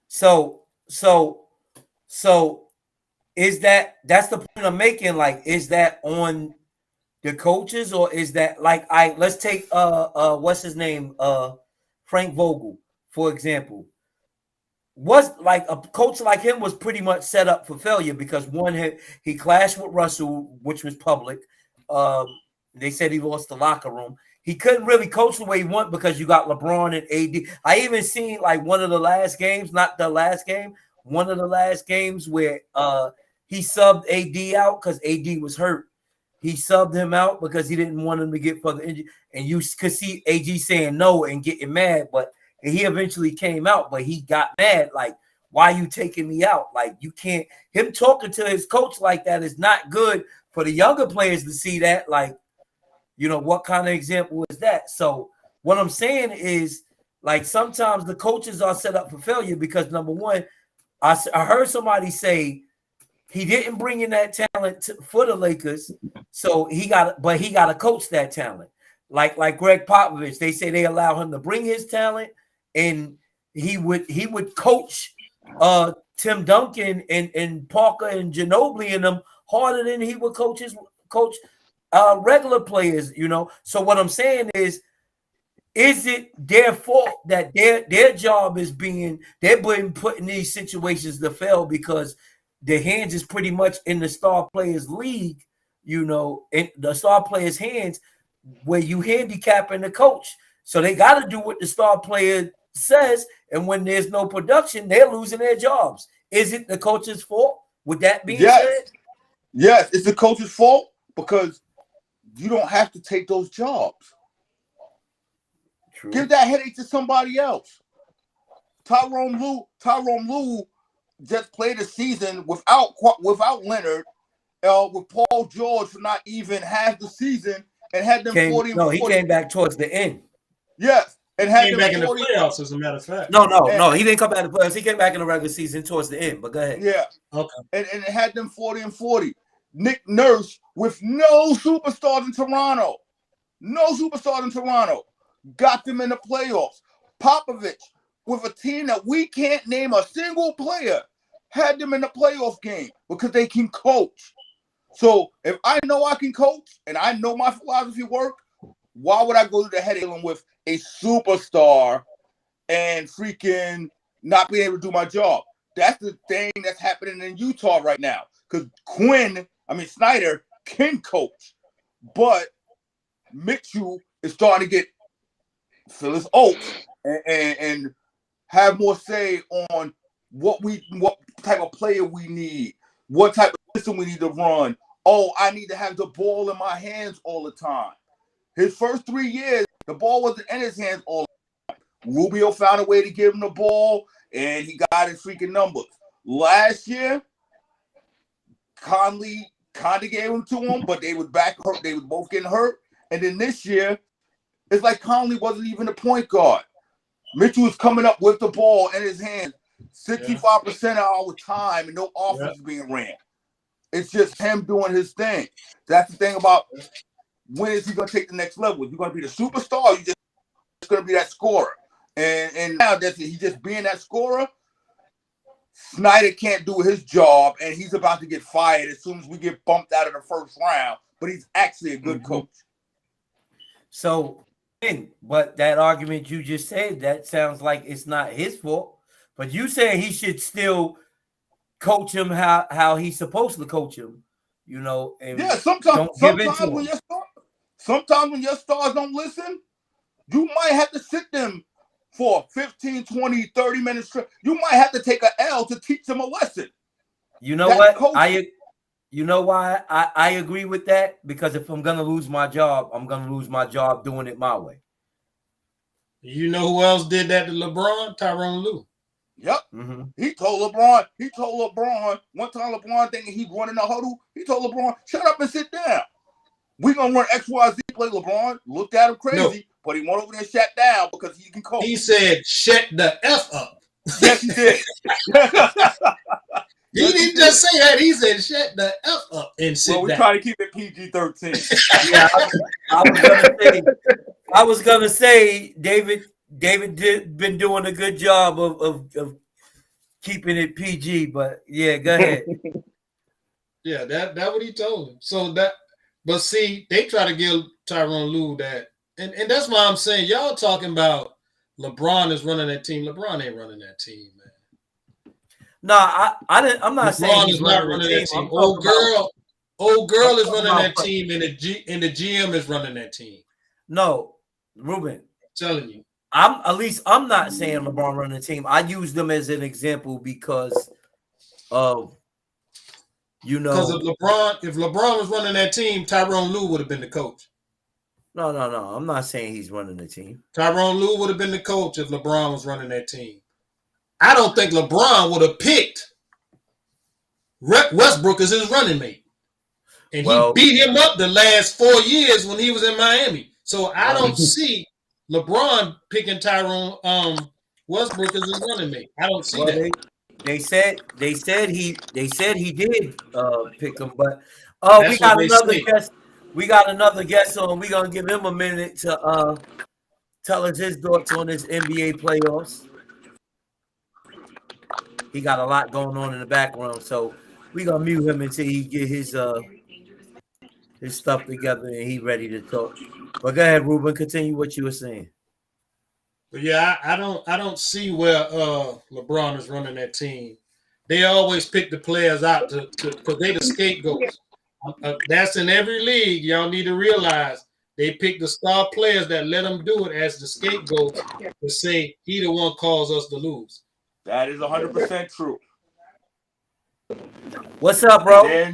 So is that's the point I'm making? Like, is that on the coaches, or is that like let's take what's his name? Frank Vogel, for example. Was like a coach like him was pretty much set up for failure because one, he clashed with Russell, which was public. They said he lost the locker room. He couldn't really coach the way he wanted because you got LeBron and AD. I even seen like one of the last games, not the last game, one of the last games where he subbed AD out because AD was hurt. He subbed him out because he didn't want him to get further injury. And you could see AG saying no and getting mad, but he eventually came out, but he got mad. Like, why are you taking me out? Like, you can't. Him talking to his coach like that is not good for the younger players to see that. Like, you know, what kind of example is that? So what I'm saying is, like, sometimes the coaches are set up for failure because, number one, I heard somebody say he didn't bring in that talent for the Lakers, so he got to coach that talent. Like Greg Popovich, they say they allow him to bring his talent, and he would coach Tim Duncan and Parker and Ginobili and them harder than he would coach regular players, you know. So what I'm saying is it their fault that their job is they're being put in these situations to fail because their hands is pretty much in the star players league, you know, in the star players' hands where you handicapping the coach. So they got to do what the star player says, and when there's no production, they're losing their jobs. Is it the coach's fault? With that being said? Yes, it's the coach's fault because you don't have to take those jobs. True. Give that headache to somebody else. Tyronn Lue just played a season without Leonard, with Paul George for not even half the season, and had them 40. No, he came back towards the end. Yes, and had came them back 40, in the playoffs, as a matter of fact. No, he didn't come back in the playoffs. He came back in the regular season towards the end. But go ahead. Yeah, okay. And it had them 40 and 40. Nick Nurse with no superstars in Toronto, got them in the playoffs. Popovich with a team that we can't name a single player had them in the playoff game because they can coach. So if I know I can coach and I know my philosophy work, why would I go to the head dealing with a superstar and freaking not being able to do my job? That's the thing that's happening in Utah right now. Because Snyder can coach, but Mitchell is starting to get fill his oats and have more say on what type of player we need, what type of system we need to run. Oh, I need to have the ball in my hands all the time. His first 3 years, the ball wasn't in his hands all the time. Rubio found a way to give him the ball, and he got his freaking numbers. Last year, Conley kind of gave him to him, but they was back hurt. They was both getting hurt. And then this year, it's like Conley wasn't even the point guard. Mitchell was coming up with the ball in his hands 65% of our time, and no offense is being ran. It's just him doing his thing. That's the thing about when is he going to take the next level? Is he going to be the superstar, or you just going to be that scorer? And now that's it. He's just being that scorer. Snyder can't do his job, and he's about to get fired as soon as we get bumped out of the first round. But he's actually a good coach. So But that argument you just said, that sounds like it's not his fault. But you say he should still coach him how he's supposed to coach him, and Yeah, don't give in to him. Sometimes when your stars don't listen, you might have to sit them for 15, 20, 30 minutes. You might have to take an L to teach them a lesson. You know what? You know why I agree with that? Because if I'm gonna lose my job, I'm gonna lose my job doing it my way. You know who else did that to LeBron? Tyronn Lue. Yep. Mm-hmm. He told LeBron one time. LeBron thinking he'd run in the huddle. He told LeBron, "Shut up and sit down. We're gonna run XYZ play." LeBron looked at him crazy, but he went over there and sat down because he can coach. He said, "Shut the F up." Yes, he did. He didn't just say that. He said, "Shut the F up and sit down." Well, we try to keep it PG-13. Yeah, I was gonna say, David been doing a good job of keeping it PG, but yeah, go ahead. Yeah, that what he told him. So but see, they try to give Tyronn Lue that, and that's why I'm saying y'all talking about LeBron is running that team. LeBron ain't running that team, man. No, I'm not saying he's not running that team. Old girl is running that team, and the GM is running that team. No, Ruben, I'm telling you. I'm not saying LeBron running the team. I use them as an example because of because if LeBron was running that team, Tyronn Lue would have been the coach. No. I'm not saying he's running the team. Tyronn Lue would have been the coach if LeBron was running that team. I don't think LeBron would have picked Westbrook as his running mate. And he beat him up the last 4 years when he was in Miami. So I don't see LeBron picking Tyronn Westbrook as his running mate. I don't see that. They said he did pick him, but we got another guest. We got another guest on. We're gonna give him a minute to tell us his thoughts on this NBA playoffs. He got a lot going on in the background, so we're gonna mute him until he get his stuff together and he ready to talk. But go ahead, Ruben, continue what you were saying. But yeah, I don't see where LeBron is running that team. They always pick the players out because they the scapegoats. That's in every league. Y'all need to realize they pick the star players that let them do it as the scapegoats to say he the one caused us to lose. That is 100% true. What's up, bro?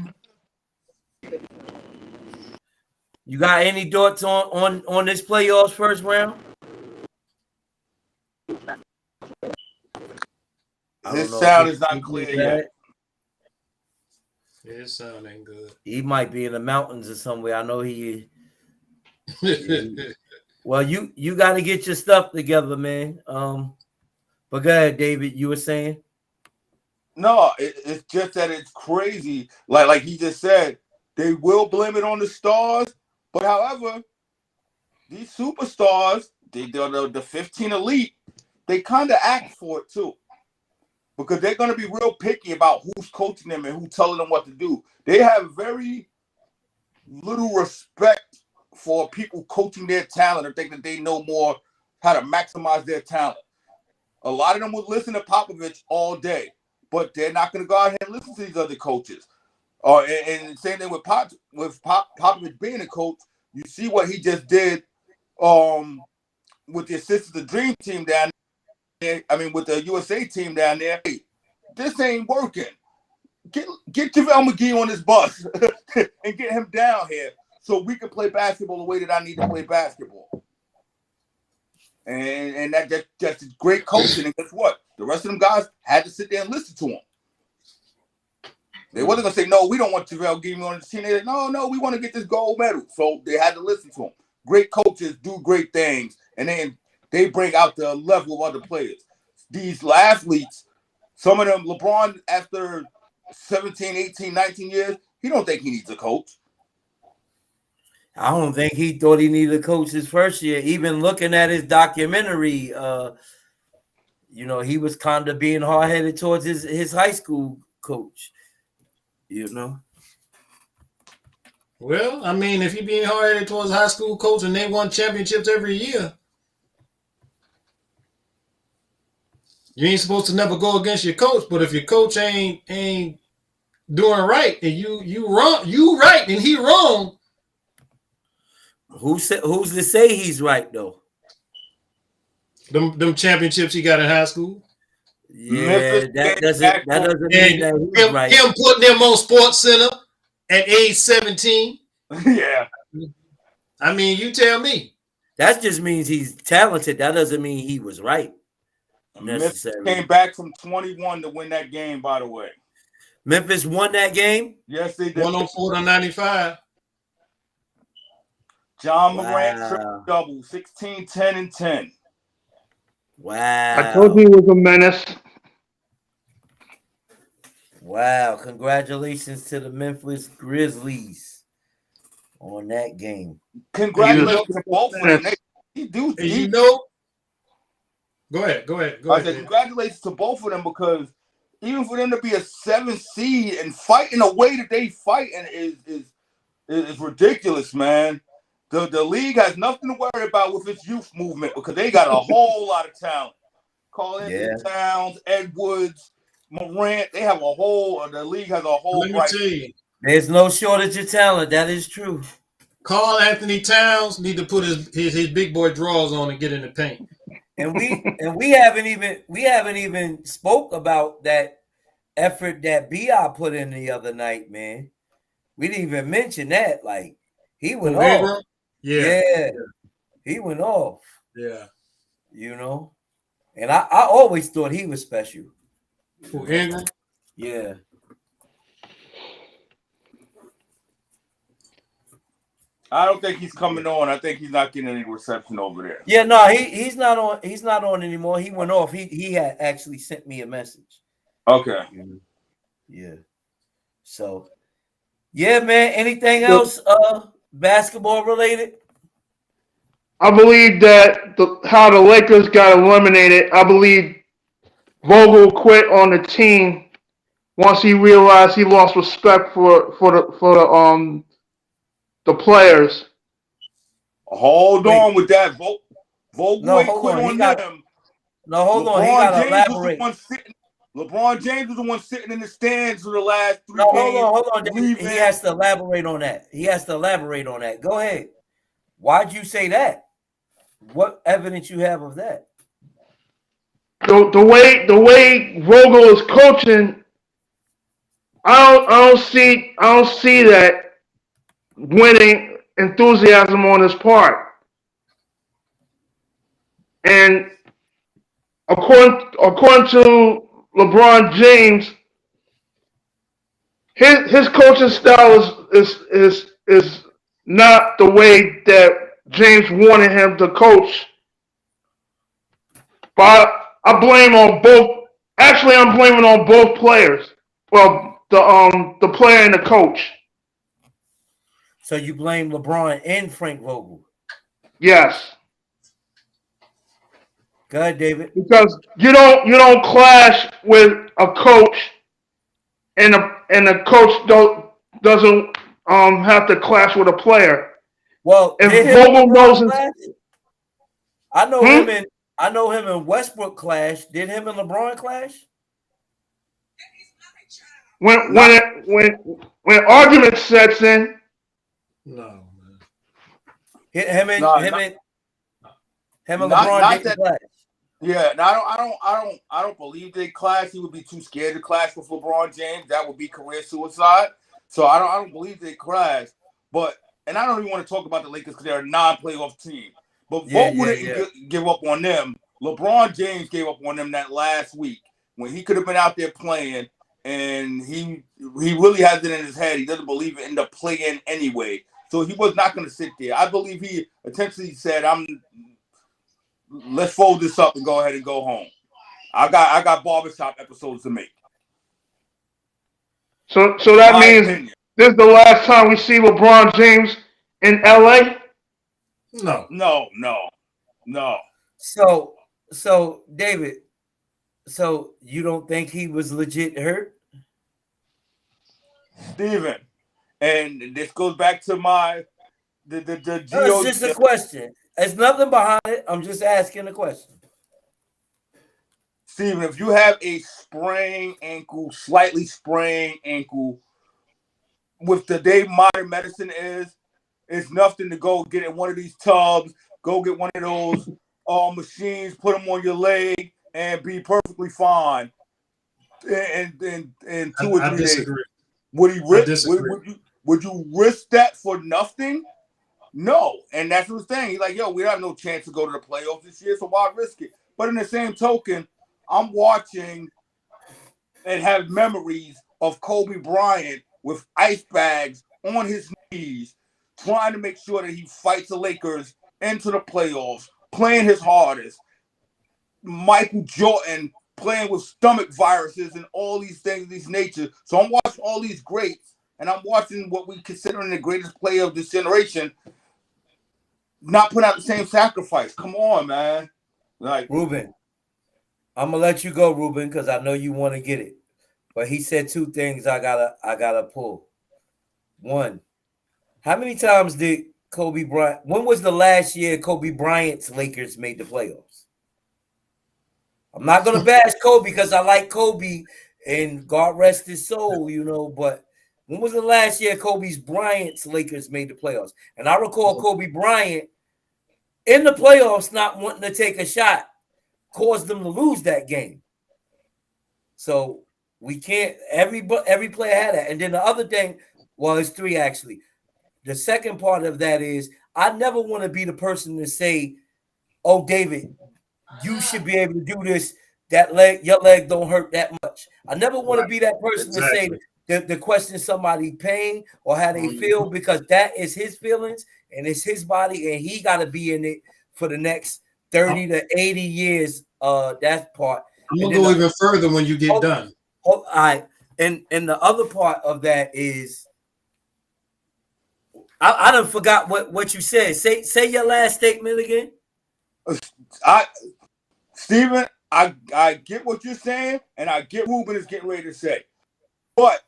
You got any thoughts on this playoffs first round? His sound is not clear yet. His sound ain't good. He might be in the mountains or somewhere. I know he well, you got to get your stuff together, man. But go ahead, David. You were saying? No, it's just that it's crazy. Like he just said, they will blame it on the stars. But however, these superstars, the 15 elite, they kind of act for it too. Because they're going to be real picky about who's coaching them and who's telling them what to do. They have very little respect for people coaching their talent or think that they know more how to maximize their talent. A lot of them would listen to Popovich all day, but they're not going to go out here and listen to these other coaches. And same thing with Popovich being a coach. You see what he just did with the Assist the Dream team down there. I mean, with the USA team down there. Hey, this ain't working. Get JaVale McGee on this bus and get him down here so we can play basketball the way that I need to play basketball. And that's great coaching. And guess what? The rest of them guys had to sit there and listen to him. They wasn't going to say, no, we don't want JaVale McGee on the team. They said, no, we want to get this gold medal. So they had to listen to him. Great coaches do great things. And then they bring out the level of other players. These athletes, some of them, LeBron, after 17, 18, 19 years, he don't think he needs a coach. I don't think he thought he needed a coach his first year. Even looking at his documentary, he was kind of being hard-headed towards his high school coach, Well, Well, I mean, if he being hard-headed towards a high school coach and they won championships every year, you ain't supposed to never go against your coach. But if your coach ain't doing right and you wrong, you right and he wrong. Who's to say he's right though? Them championships he got in high school. Yeah, that doesn't mean that he's right. Him putting them on Sports Center at age 17. Yeah. I mean, you tell me. That just means he's talented. That doesn't mean he was right. Memphis came back from 21 to win that game, by the way. Memphis won that game? Yes, they did. 104-95. John Morant triple double, 16, 10, and 10. Wow. I told you he was a menace. Wow. Congratulations to the Memphis Grizzlies on that game. Congratulations to both of them. You know, go ahead. I said congratulations to both of them, because even for them to be a 7th seed and fighting the way that they fighting is ridiculous, man. The league has nothing to worry about with its youth movement, because they got a whole lot of talent. Carl Anthony Towns, Edwards, Morant, they have the league has a whole. Let me tell you, there's no shortage of talent. That is true. Carl Anthony Towns need to put his big boy drawers on and get in the paint. And we haven't even spoke about that effort that B.I. put in the other night, man. We didn't even mention that. Like, he went off. Yeah. He went off. Yeah. You know? And I always thought he was special. Who, Ingram? Yeah. I don't think he's coming on. I think he's not getting any reception over there. Yeah, no, he's not on. He's not on anymore. He went off. He had actually sent me a message. Okay. Yeah. So, yeah, man. Anything else basketball related? I believe that how the Lakers got eliminated, I believe Vogel quit on the team once he realized he lost respect for the players. Hold on with that. Vogel ain't quit on them. No, hold on. He got to elaborate. LeBron James was the one sitting in the stands for the last 3 games. Hold on. He has to elaborate on that. Go ahead. Why'd you say that? What evidence you have of that? The way Vogel is coaching, I don't see that winning enthusiasm on his part. And according to LeBron James, his coaching style is not the way that James wanted him to coach. But I blame on both. Actually, I'm blaming on both players. Well, the player and the coach. So you blame LeBron and Frank Vogel? Yes. Go ahead, David. Because you don't clash with a coach, and the coach doesn't have to clash with a player. Well, if Vogel knows, I know him and Westbrook clash. Did him and LeBron clash? When argument sets in. No, man. Him and LeBron didn't clash. Yeah, I don't believe they clash. He would be too scared to clash with LeBron James. That would be career suicide. So I don't believe they clash. And I don't even want to talk about the Lakers because they're a non-playoff team. But Vogel didn't give up on them. LeBron James gave up on them that last week when he could have been out there playing, and he really has it in his head. He doesn't believe it in the play-in anyway. So he was not going to sit there. I believe he intentionally said, let's fold this up and go ahead and go home. I got barbershop episodes to make. So that means this is the last time we see LeBron James in LA? No. So David, so you don't think he was legit hurt? Steven, And this goes back to the It's just a question. There's nothing behind it. I'm just asking a question. Steven, if you have a sprained ankle, slightly sprained ankle, with the day modern medicine is, it's nothing to go get in one of these tubs, go get one of those machines, put them on your leg, and be perfectly fine in 2 or 3 days. Disagree. Would he risk? Disagree. Would you risk that for nothing? No. And that's what I'm saying. He's like, yo, we have no chance to go to the playoffs this year, so why risk it? But in the same token, I'm watching and have memories of Kobe Bryant with ice bags on his knees, trying to make sure that he fights the Lakers into the playoffs, playing his hardest. Michael Jordan playing with stomach viruses and all these things of these nature. So I'm watching all these greats, and I'm watching what we consider the greatest player of this generation not put out the same sacrifice. Come on, man. Like, Ruben, I'm gonna let you go, Ruben, because I know you want to get it. But he said 2 things I gotta pull. One, how many times did Kobe Bryant? When was the last year Kobe Bryant's Lakers made the playoffs? I'm not gonna bash Kobe because I like Kobe and God rest his soul, But when was the last year Kobe Bryant's Lakers made the playoffs? And I recall Kobe Bryant in the playoffs not wanting to take a shot caused them to lose that game. So we can't. Every player had that. And then the other thing, well, it's 3 actually. The second part of that is I never want to be the person to say, "Oh, David, you should be able to do this. Your leg don't hurt that much." I never want to be that person to say to question somebody pain or how they feel, because that is his feelings and it's his body, and he got to be in it for the next 30 to 80 years. That part. I'm gonna go even further when you get done. All right, and the other part of that is I done forgot what you said. Say your last statement again. Steven, I get what you're saying, and I get Ruben is getting ready to say. But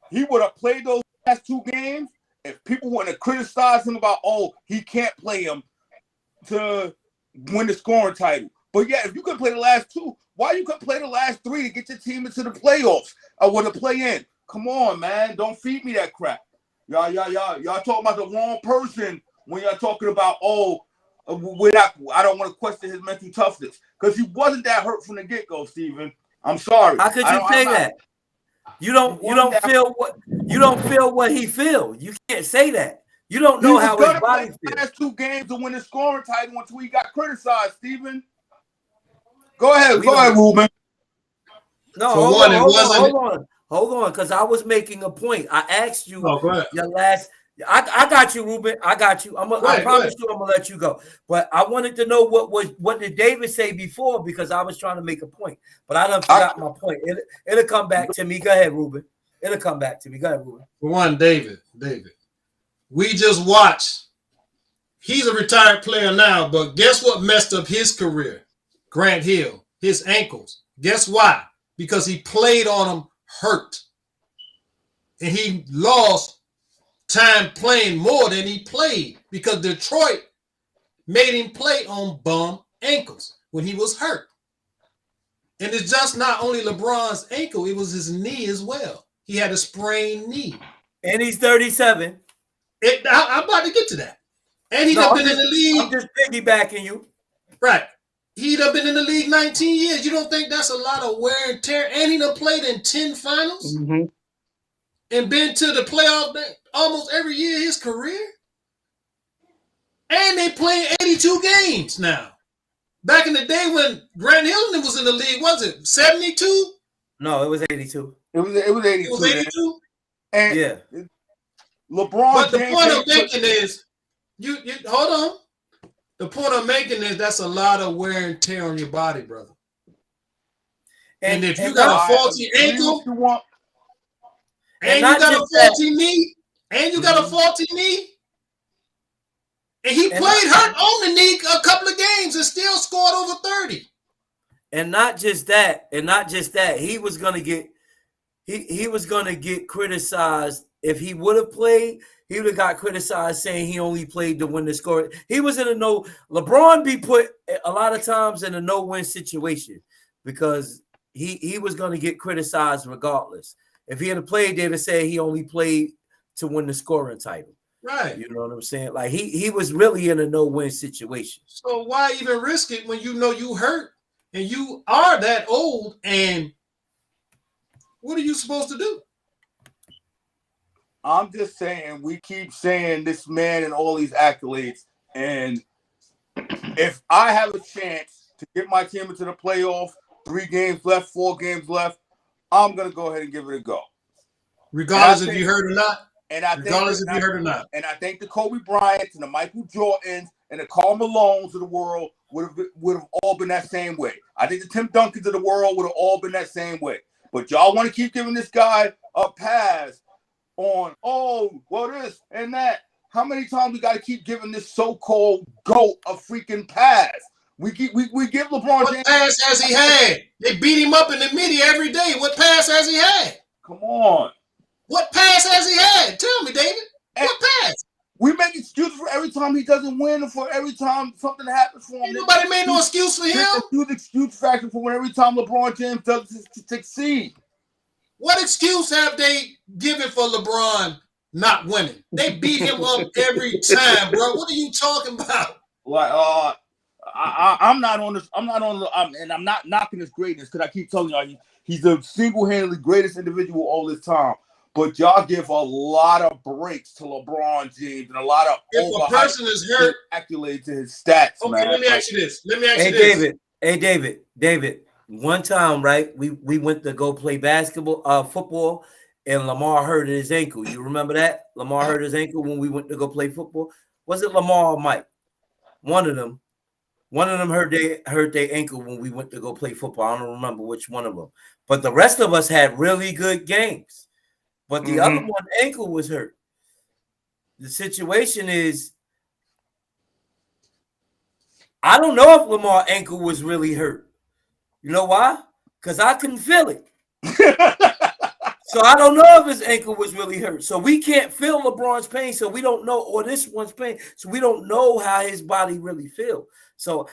he would have played those last 2 games if people wouldn't have criticized him about, oh, he can't play him to win the scoring title. But yeah, if you could play the last 2, why you couldn't play the last 3 to get your team into the playoffs or to play in? Come on, man. Don't feed me that crap. Y'all talking about the wrong person when y'all talking about, I don't want to question his mental toughness, because he wasn't that hurt from the get-go, Steven. I'm sorry. How could you say that? You don't feel what he feel. You can't say that. You don't know how his body feels. The last 2 games to win the scoring title until he got criticized, Steven. Go ahead, Ruben. No, hold on, because I was making a point. I asked you your last. I got you, Ruben. I got you. I promise you, I'm gonna let you go. But I wanted to know what did David say before, because I was trying to make a point. But I done forgot my point. It'll come back to me. Go ahead, Ruben. It'll come back to me. Go ahead, Ruben. For one, David, we just watched. He's a retired player now, but guess what messed up his career? Grant Hill, his ankles. Guess why? Because he played on them hurt. And he lost time playing more than he played because Detroit made him play on bum ankles when he was hurt. And it's just not only LeBron's ankle, it was his knee as well. He had a sprained knee. And he's 37. I'm about to get to that. And he'd have been in the league. I'm just piggybacking you. Right. He'd have been in the league 19 years. You don't think that's a lot of wear and tear? And he'd have played in 10 finals and been to the playoff almost every year of his career. And they playing 82 games now. Back in the day when Grant Hill was in the league, was it 72? No, it was 82. It was 82. It was 82? And yeah. LeBron. But the point I'm making is, you hold on. The point I'm making is that's a lot of wear and tear on your body, brother. And if you got a faulty ankle, and you got a faulty knee, and he played hurt on the knee a couple of games and still scored over 30. And not just that, he was gonna get criticized if he would have played, he would have got criticized saying he only played to win the score. He was in a no. LeBron be put a lot of times in a no-win situation because he was going to get criticized regardless. If he had played, they'd have said he only played to win the scoring title. Right. You know what I'm saying? Like he was really in a no-win situation. So why even risk it when you know you hurt and you are that old? And what are you supposed to do? I'm just saying, we keep saying this man and all these accolades. And if I have a chance to get my team into the playoffs, 3 games left, 4 games left, I'm going to go ahead and give it a go. Regardless if you hurt or not? And I Regardless if you hurt or not. And I think the Kobe Bryants and the Michael Jordans and the Karl Malones of the world would have all been that same way. I think the Tim Duncans of the world would have all been that same way. But y'all want to keep giving this guy a pass on, this and that. How many times we got to keep giving this so-called GOAT a freaking pass? We give LeBron What James. pass has he had? They beat him up in the media every day. What pass has he had? Come on. What pass has he had? Tell me, David. What pass? We make excuses for every time he doesn't win, or for every time something happens for him. Ain't nobody made no excuse for him. Huge excuse factor for when every time LeBron James doesn't succeed. What excuse have they given for LeBron not winning? They beat him up every time, bro. What are you talking about? Like, I'm not on this. I'm not knocking his greatness because I keep telling y'all he's the single-handedly greatest individual all this time. But y'all give a lot of breaks to LeBron James and a lot of if a person is hurt, accolades to his stats. Okay, man. let me ask you this. David. One time, right? We went to go play football, and Lamar hurt his ankle. You remember that? Lamar hurt his ankle when we went to go play football. Was it Lamar or Mike? One of them hurt their ankle when we went to go play football. I don't remember which one of them. But the rest of us had really good games. But the other one ankle was hurt. The situation is, I don't know if Lamar ankle was really hurt. You know why? Because I couldn't feel it. So I don't know if his ankle was really hurt. So we can't feel LeBron's pain. So we don't know, or this one's pain. So we don't know how his body really feels. So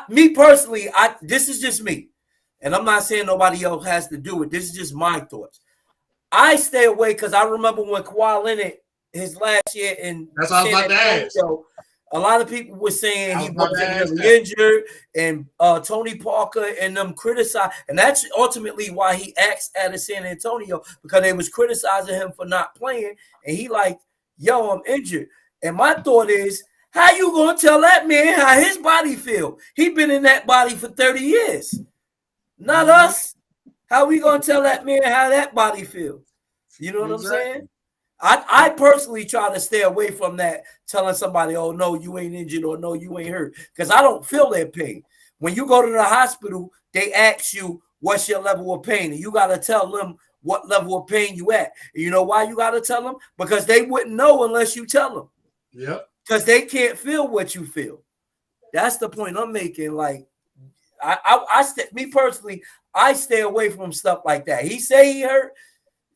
me personally, this is just me. And I'm not saying nobody else has to do it. This is just my thoughts. I stay away because I remember when Kawhi Leonard, his last year in San Antonio, a lot of people were saying he wasn't really injured, and Tony Parker and them criticized, and that's ultimately why he asked out of San Antonio, because they was criticizing him for not playing, and he like, yo, I'm injured. And my thought is, how you gonna tell that man how his body feel? He been in that body for 30 years, not us. How we gonna tell that man how that body feel? You know what I'm saying? I personally try to stay away from that, telling somebody, oh, no, you ain't injured, or no, you ain't hurt, because I don't feel that pain. When you go to the hospital, they ask you, what's your level of pain? And you got to tell them what level of pain you at. And you know why you got to tell them? Because they wouldn't know unless you tell them. Yep. Because they can't feel what you feel. That's the point I'm making. Like, me personally, I stay away from stuff like that. He say he hurt.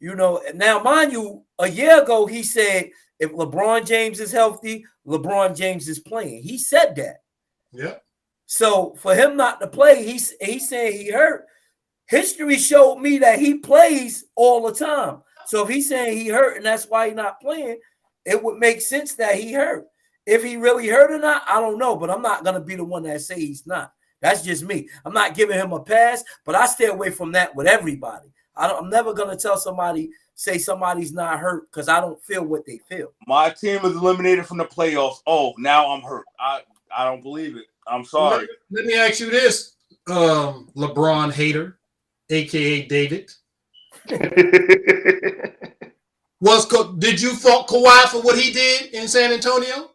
You know, now, mind you, a year ago, he said, if LeBron James is healthy, LeBron James is playing. He said that. Yeah. So for him not to play, he's saying he hurt. History showed me that he plays all the time. So if he's saying he hurt and that's why he's not playing, it would make sense that he hurt. If he really hurt or not, I don't know. But I'm not going to be the one that say he's not. That's just me. I'm not giving him a pass, but I stay away from that with everybody. I'm never going to tell say somebody's not hurt because I don't feel what they feel. My team is eliminated from the playoffs. Oh, now I'm hurt. I don't believe it. I'm sorry. Let me ask you this, LeBron hater, a.k.a. David. Did you fault Kawhi for what he did in San Antonio?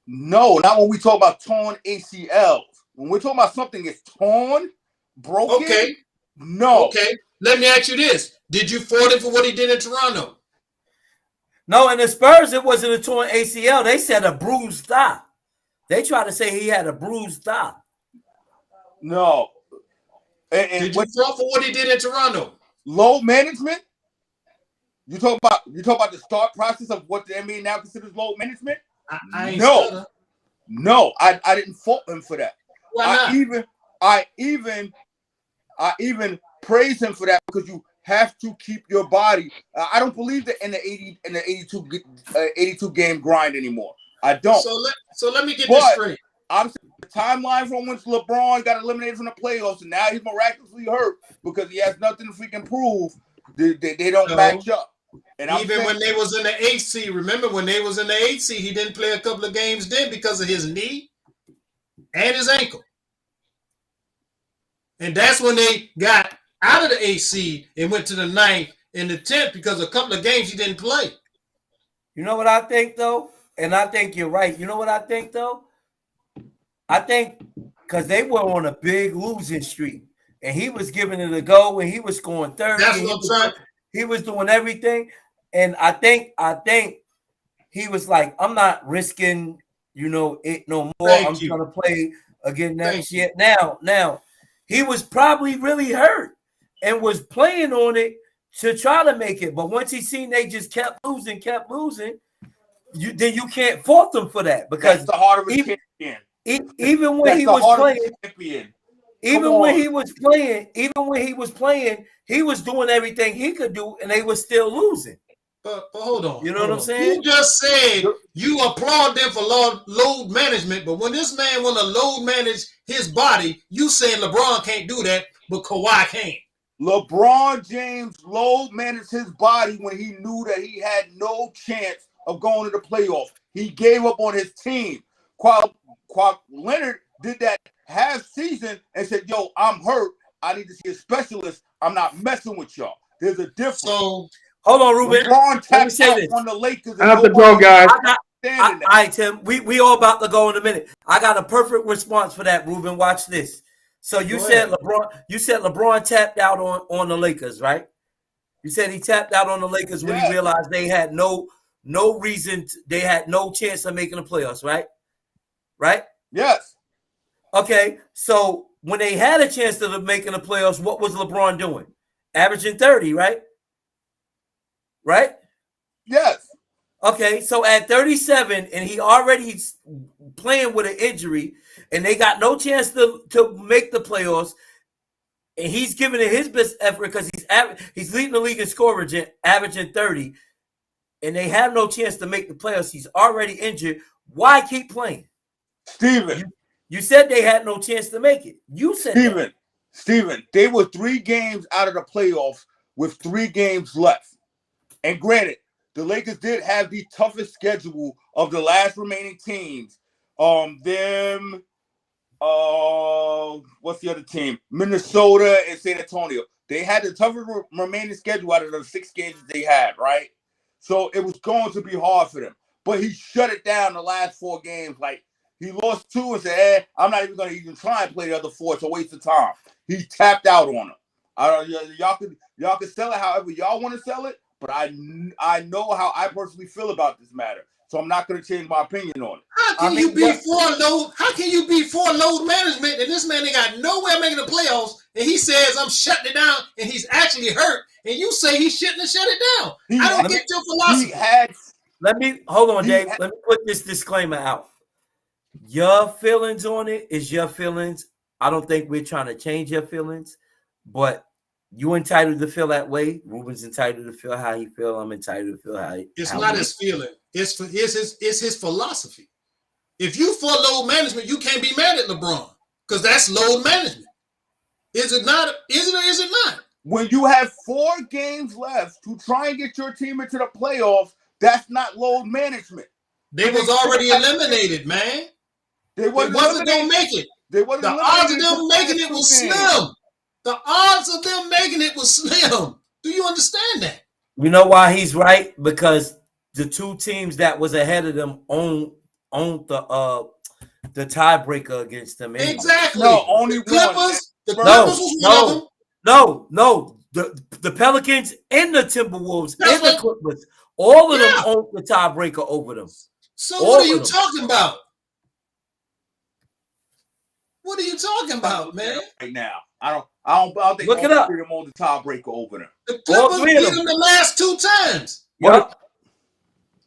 No, not when we talk about torn ACLs. When we're talking about something that's torn, broken. Okay. No. Okay. Let me ask you this. Did you fault him for what he did in Toronto? No, in the Spurs, it wasn't a torn ACL. They said a bruised thigh. They tried to say he had a bruised thigh. No. Did you fault for what he did in Toronto? Low management? You talk about the start process of what the NBA now considers load management. I ain't No, stutter. no, I didn't fault him for that. Why not? I even praise him for that because you have to keep your body. I don't believe that in the 82 game grind anymore. I don't. So let me get this straight. I'm saying the timeline from when LeBron got eliminated from the playoffs and now he's miraculously hurt because he has nothing to freaking prove. They don't match up. And even when they was in the 8th seed, remember when they was in the 8th seed, he didn't play a couple of games then because of his knee and his ankle. And that's when they got out of the 8th seed and went to the 9th and the 10th because a couple of games he didn't play. You know what I think, though? And I think you're right. You know what I think, though? I think because they were on a big losing streak. And he was giving it a go and he was scoring 30. That's what I'm trying. He was doing everything. And I think he was like, I'm not risking, it no more. I'm going to play again next year. Now, he was probably really hurt and was playing on it to try to make it. But once he seen they just kept losing, then you can't fault them for that. Because that's the heart of a champion. Even when he was playing, even when he was playing, he was doing everything he could do, and they were still losing. But hold on. You know what I'm saying? You just said you applaud them for load management, but when this man want to load manage his body, you saying LeBron can't do that, but Kawhi can. LeBron James load managed his body when he knew that he had no chance of going to the playoffs. He gave up on his team. Leonard did that half season and said, yo, I'm hurt. I need to see a specialist. I'm not messing with y'all. There's a difference. So, hold on, Ruben. LeBron tapped out on the Lakers. I have to go, guys. All right, Tim. We all about to go in a minute. I got a perfect response for that, Ruben. Watch this. So you said LeBron tapped out on the Lakers, right? You said he tapped out on the Lakers when he realized they had no reason. They had no chance of making the playoffs, right? Right? Yes. Okay. So when they had a chance of making the playoffs, what was LeBron doing? Averaging 30, right? Right? Yes. Okay, so at 37, and he already playing with an injury, and they got no chance to make the playoffs, and he's giving it his best effort because he's leading the league in scoring, averaging 30, and they have no chance to make the playoffs. He's already injured. Why keep playing? Steven. You said they had no chance to make it. You said Steven, they were 3 games out of the playoffs with 3 games left. And granted, the Lakers did have the toughest schedule of the last remaining teams. What's the other team? Minnesota and San Antonio. They had the toughest remaining schedule out of the 6 games they had, right? So it was going to be hard for them. But he shut it down the last 4 games. Like, he lost 2 and said, I'm not even going to even try and play the other 4. It's a waste of time. He tapped out on them. Y'all can sell it however y'all want to sell it. But I know how I personally feel about this matter, so I'm not going to change my opinion on it. How can you be for load management and this man ain't got nowhere making the playoffs and he says I'm shutting it down and he's actually hurt and you say he shouldn't have shut it down? I don't get your philosophy. Hold on, Dave. Let me put this disclaimer out. Your feelings on it is your feelings. I don't think we're trying to change your feelings, but you entitled to feel that way. Ruben's entitled to feel how he feel. I'm entitled to feel how he. It's not his feeling. It's his philosophy. If you for load management, you can't be mad at LeBron because that's load management. Is it not? Is it or is it not? When you have 4 games left to try and get your team into the playoffs, that's not load management. They was already eliminated, man. They wasn't gonna make it. The odds of them making it was slim. The odds of them making it was slim. Do you understand that? You know why he's right? Because the 2 teams that was ahead of them owned the tiebreaker against them. Anyway. Exactly. No, only the Clippers. The Clippers was one of them. No. The Pelicans and the Timberwolves and the Clippers. All of them owned the tiebreaker over them. So what are you talking about? What are you talking about, man? Right now, I don't think Look it up. them on the tiebreaker opener. The All Clippers three of beat them. them the last 2 times. Yup.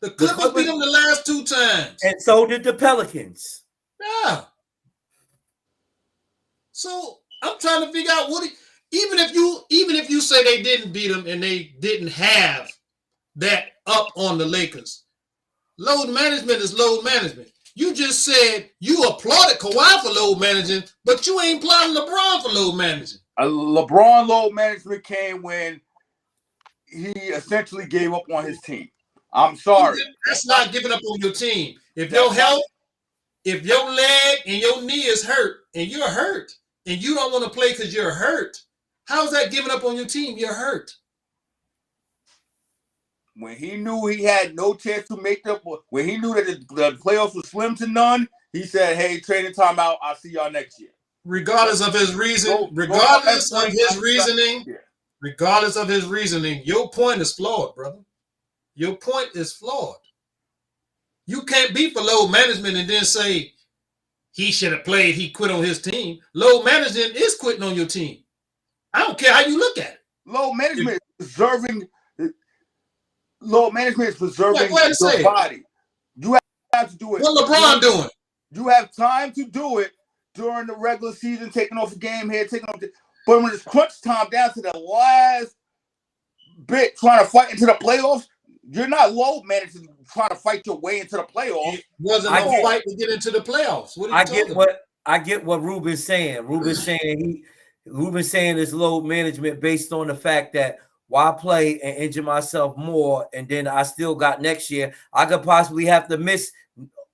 The Clippers beat them the last 2 times. And so did the Pelicans. Yeah. So I'm trying to figure out even if you say they didn't beat them and they didn't have that up on the Lakers, load management is load management. You just said you applauded Kawhi for load managing, but you ain't applauding LeBron for load managing. LeBron load management came when he essentially gave up on his team. I'm sorry. That's not giving up on your team. If your health, if your leg and your knee is hurt and you're hurt and you don't want to play because you're hurt, how's that giving up on your team? You're hurt. When he knew he had no chance to make up, when he knew that the playoffs were slim to none, he said, "Hey, training timeout. I'll see y'all next year." Regardless of his reason, regardless of his reasoning, your point is flawed, brother. Your point is flawed. You can't be for load management and then say he should have played, he quit on his team. Load management is quitting on your team. I don't care how you look at it. Load management is preserving your body. You have to do it. What LeBron doing? You have time to do it during the regular season, taking off a game here, but when it's crunch time down to the last bit, trying to fight into the playoffs, you're not load managing, trying to fight your way into the playoffs. It wasn't a fight to get into the playoffs. What are you talking about? I get what Ruben's saying. Ruben's saying it's load management based on the fact that why play and injure myself more, and then I still got next year. I could possibly have to miss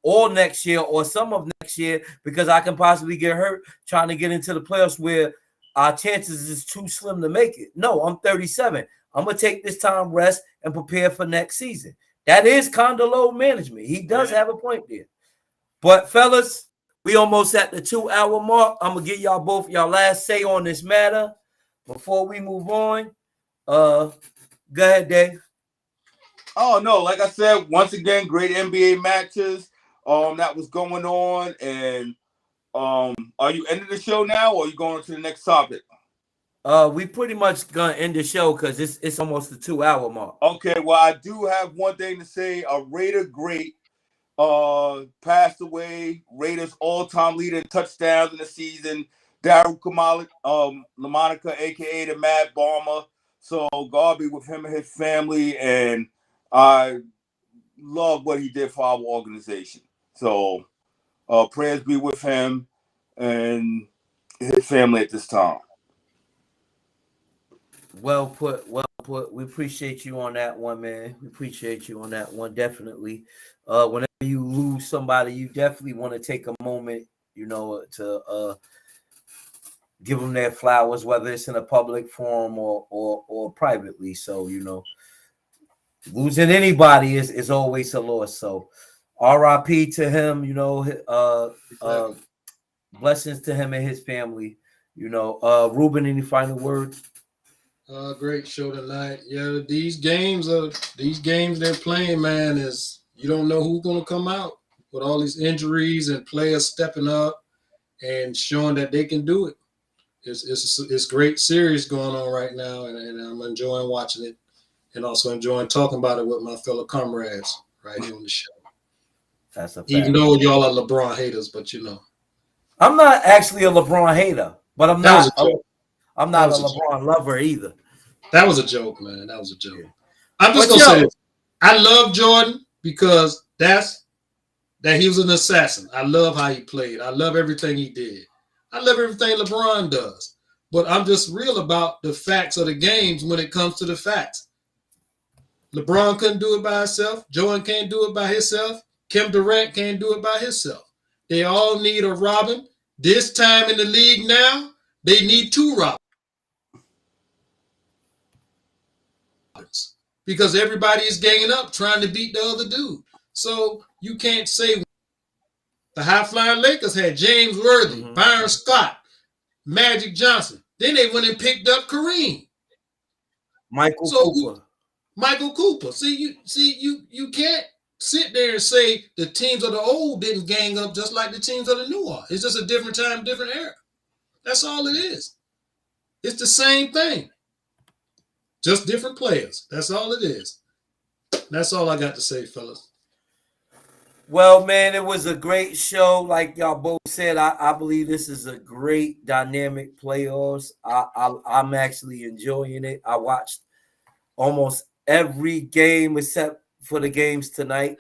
all next year or some of next year because I can possibly get hurt trying to get into the playoffs where our chances is too slim to make it. No, I'm 37. I'm going to take this time, rest, and prepare for next season. That is kind of load management. He does have a point there. But, fellas, we almost at the 2-hour mark. I'm going to give y'all both y'all last say on this matter before we move on. Go ahead, Dave. Oh, no. Like I said, once again, great NBA matches that was going on. And are you ending the show now or are you going to the next topic? We pretty much gonna end the show because it's almost the 2-hour mark. Okay, well, I do have one thing to say. A Raider great passed away. Raiders all-time leader in touchdowns in the season. Daryl LaMonica, aka the Mad Bomber. So God be with him and his family, and I love what he did for our organization. So prayers be with him and his family at this time. Well put. We appreciate you on that one, man. We appreciate you on that one, definitely. Whenever you lose somebody, you definitely want to take a moment, to give them their flowers, whether it's in a public forum or privately. So, losing anybody is always a loss. So, R.I.P. to him. Blessings to him and his family. Ruben, any final words? Great show tonight. Yeah, these games they're playing, man, is you don't know who's gonna come out with all these injuries and players stepping up and showing that they can do it. It's great series going on right now, and I'm enjoying watching it and also enjoying talking about it with my fellow comrades right here on the show. That's a fact. Even though y'all are LeBron haters, but I'm not actually a LeBron hater, but I'm not a LeBron lover either. That was a joke, man. That was a joke. I'm just gonna say this. I love Jordan because that he was an assassin. I love how he played. I love everything he did. I love everything LeBron does. But I'm just real about the facts of the games when it comes to the facts. LeBron couldn't do it by himself. Jordan can't do it by himself. Kevin Durant can't do it by himself. They all need a Robin. This time in the league now, they need 2 Robins. Because everybody is ganging up trying to beat the other dude. So you can't say the high-flying Lakers had James Worthy, Byron Scott, Magic Johnson. Then they went and picked up Kareem. Michael Cooper. Michael Cooper. You can't sit there and say the teams of the old didn't gang up just like the teams of the new are. It's just a different time, different era. That's all it is. It's the same thing. Just different players. That's all it is. That's all I got to say, fellas. Well, man, it was a great show. Like y'all both said, I believe this is a great dynamic playoffs. I'm actually enjoying it. I watched almost every game except for the games tonight.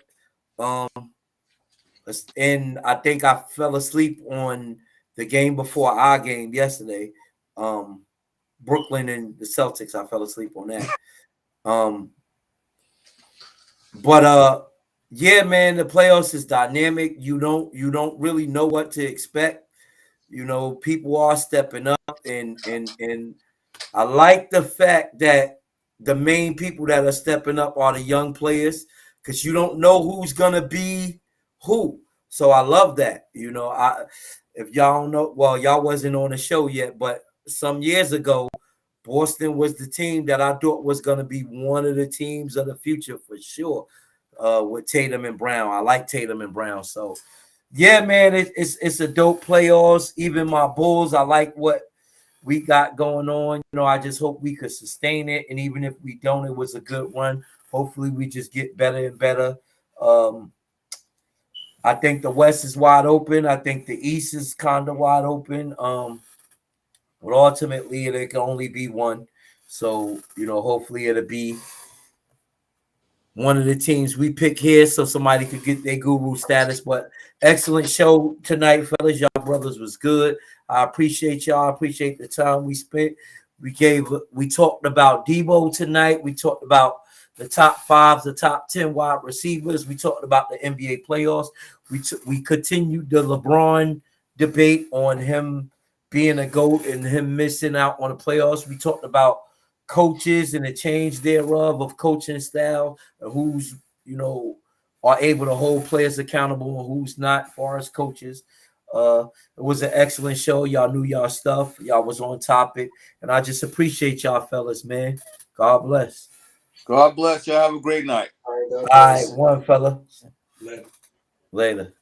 And I think I fell asleep on the game before our game yesterday. Brooklyn and the Celtics. I fell asleep on that. But yeah, man, the playoffs is dynamic. You don't really know what to expect. You know, people are stepping up, and I like the fact that the main people that are stepping up are the young players, because you don't know who's gonna be who. So I love that. You know, if y'all don't know, well, y'all wasn't on the show yet, but some years ago, Boston was the team that I thought was gonna be one of the teams of the future for sure. With Tatum and Brown, I like Tatum and Brown. So yeah, man, it's a dope playoffs. Even my Bulls, I like what we got going on. You know, I just hope we could sustain it. And even if we don't, it was a good one. Hopefully we just get better and better. I think the West is wide open. I think the East is kind of wide open. But ultimately it can only be one. So, you know, hopefully it'll be one of the teams we pick here so somebody could get their guru status. But excellent show tonight, fellas. Y'all brothers was good. I appreciate y'all. I appreciate the time we spent. We talked about Debo tonight. We talked about the top 5, the top 10 wide receivers. We talked about the NBA playoffs. We continued the LeBron debate on him being a GOAT and him missing out on the playoffs. We talked about coaches and the change thereof of coaching style, who's, you know, are able to hold players accountable and who's not, far as coaches. It was an excellent show. Y'all knew y'all stuff. Y'all was on topic, and I just appreciate y'all, fellas, man. God bless. God bless y'all. Have a great night. All right, one fella. Later. Later.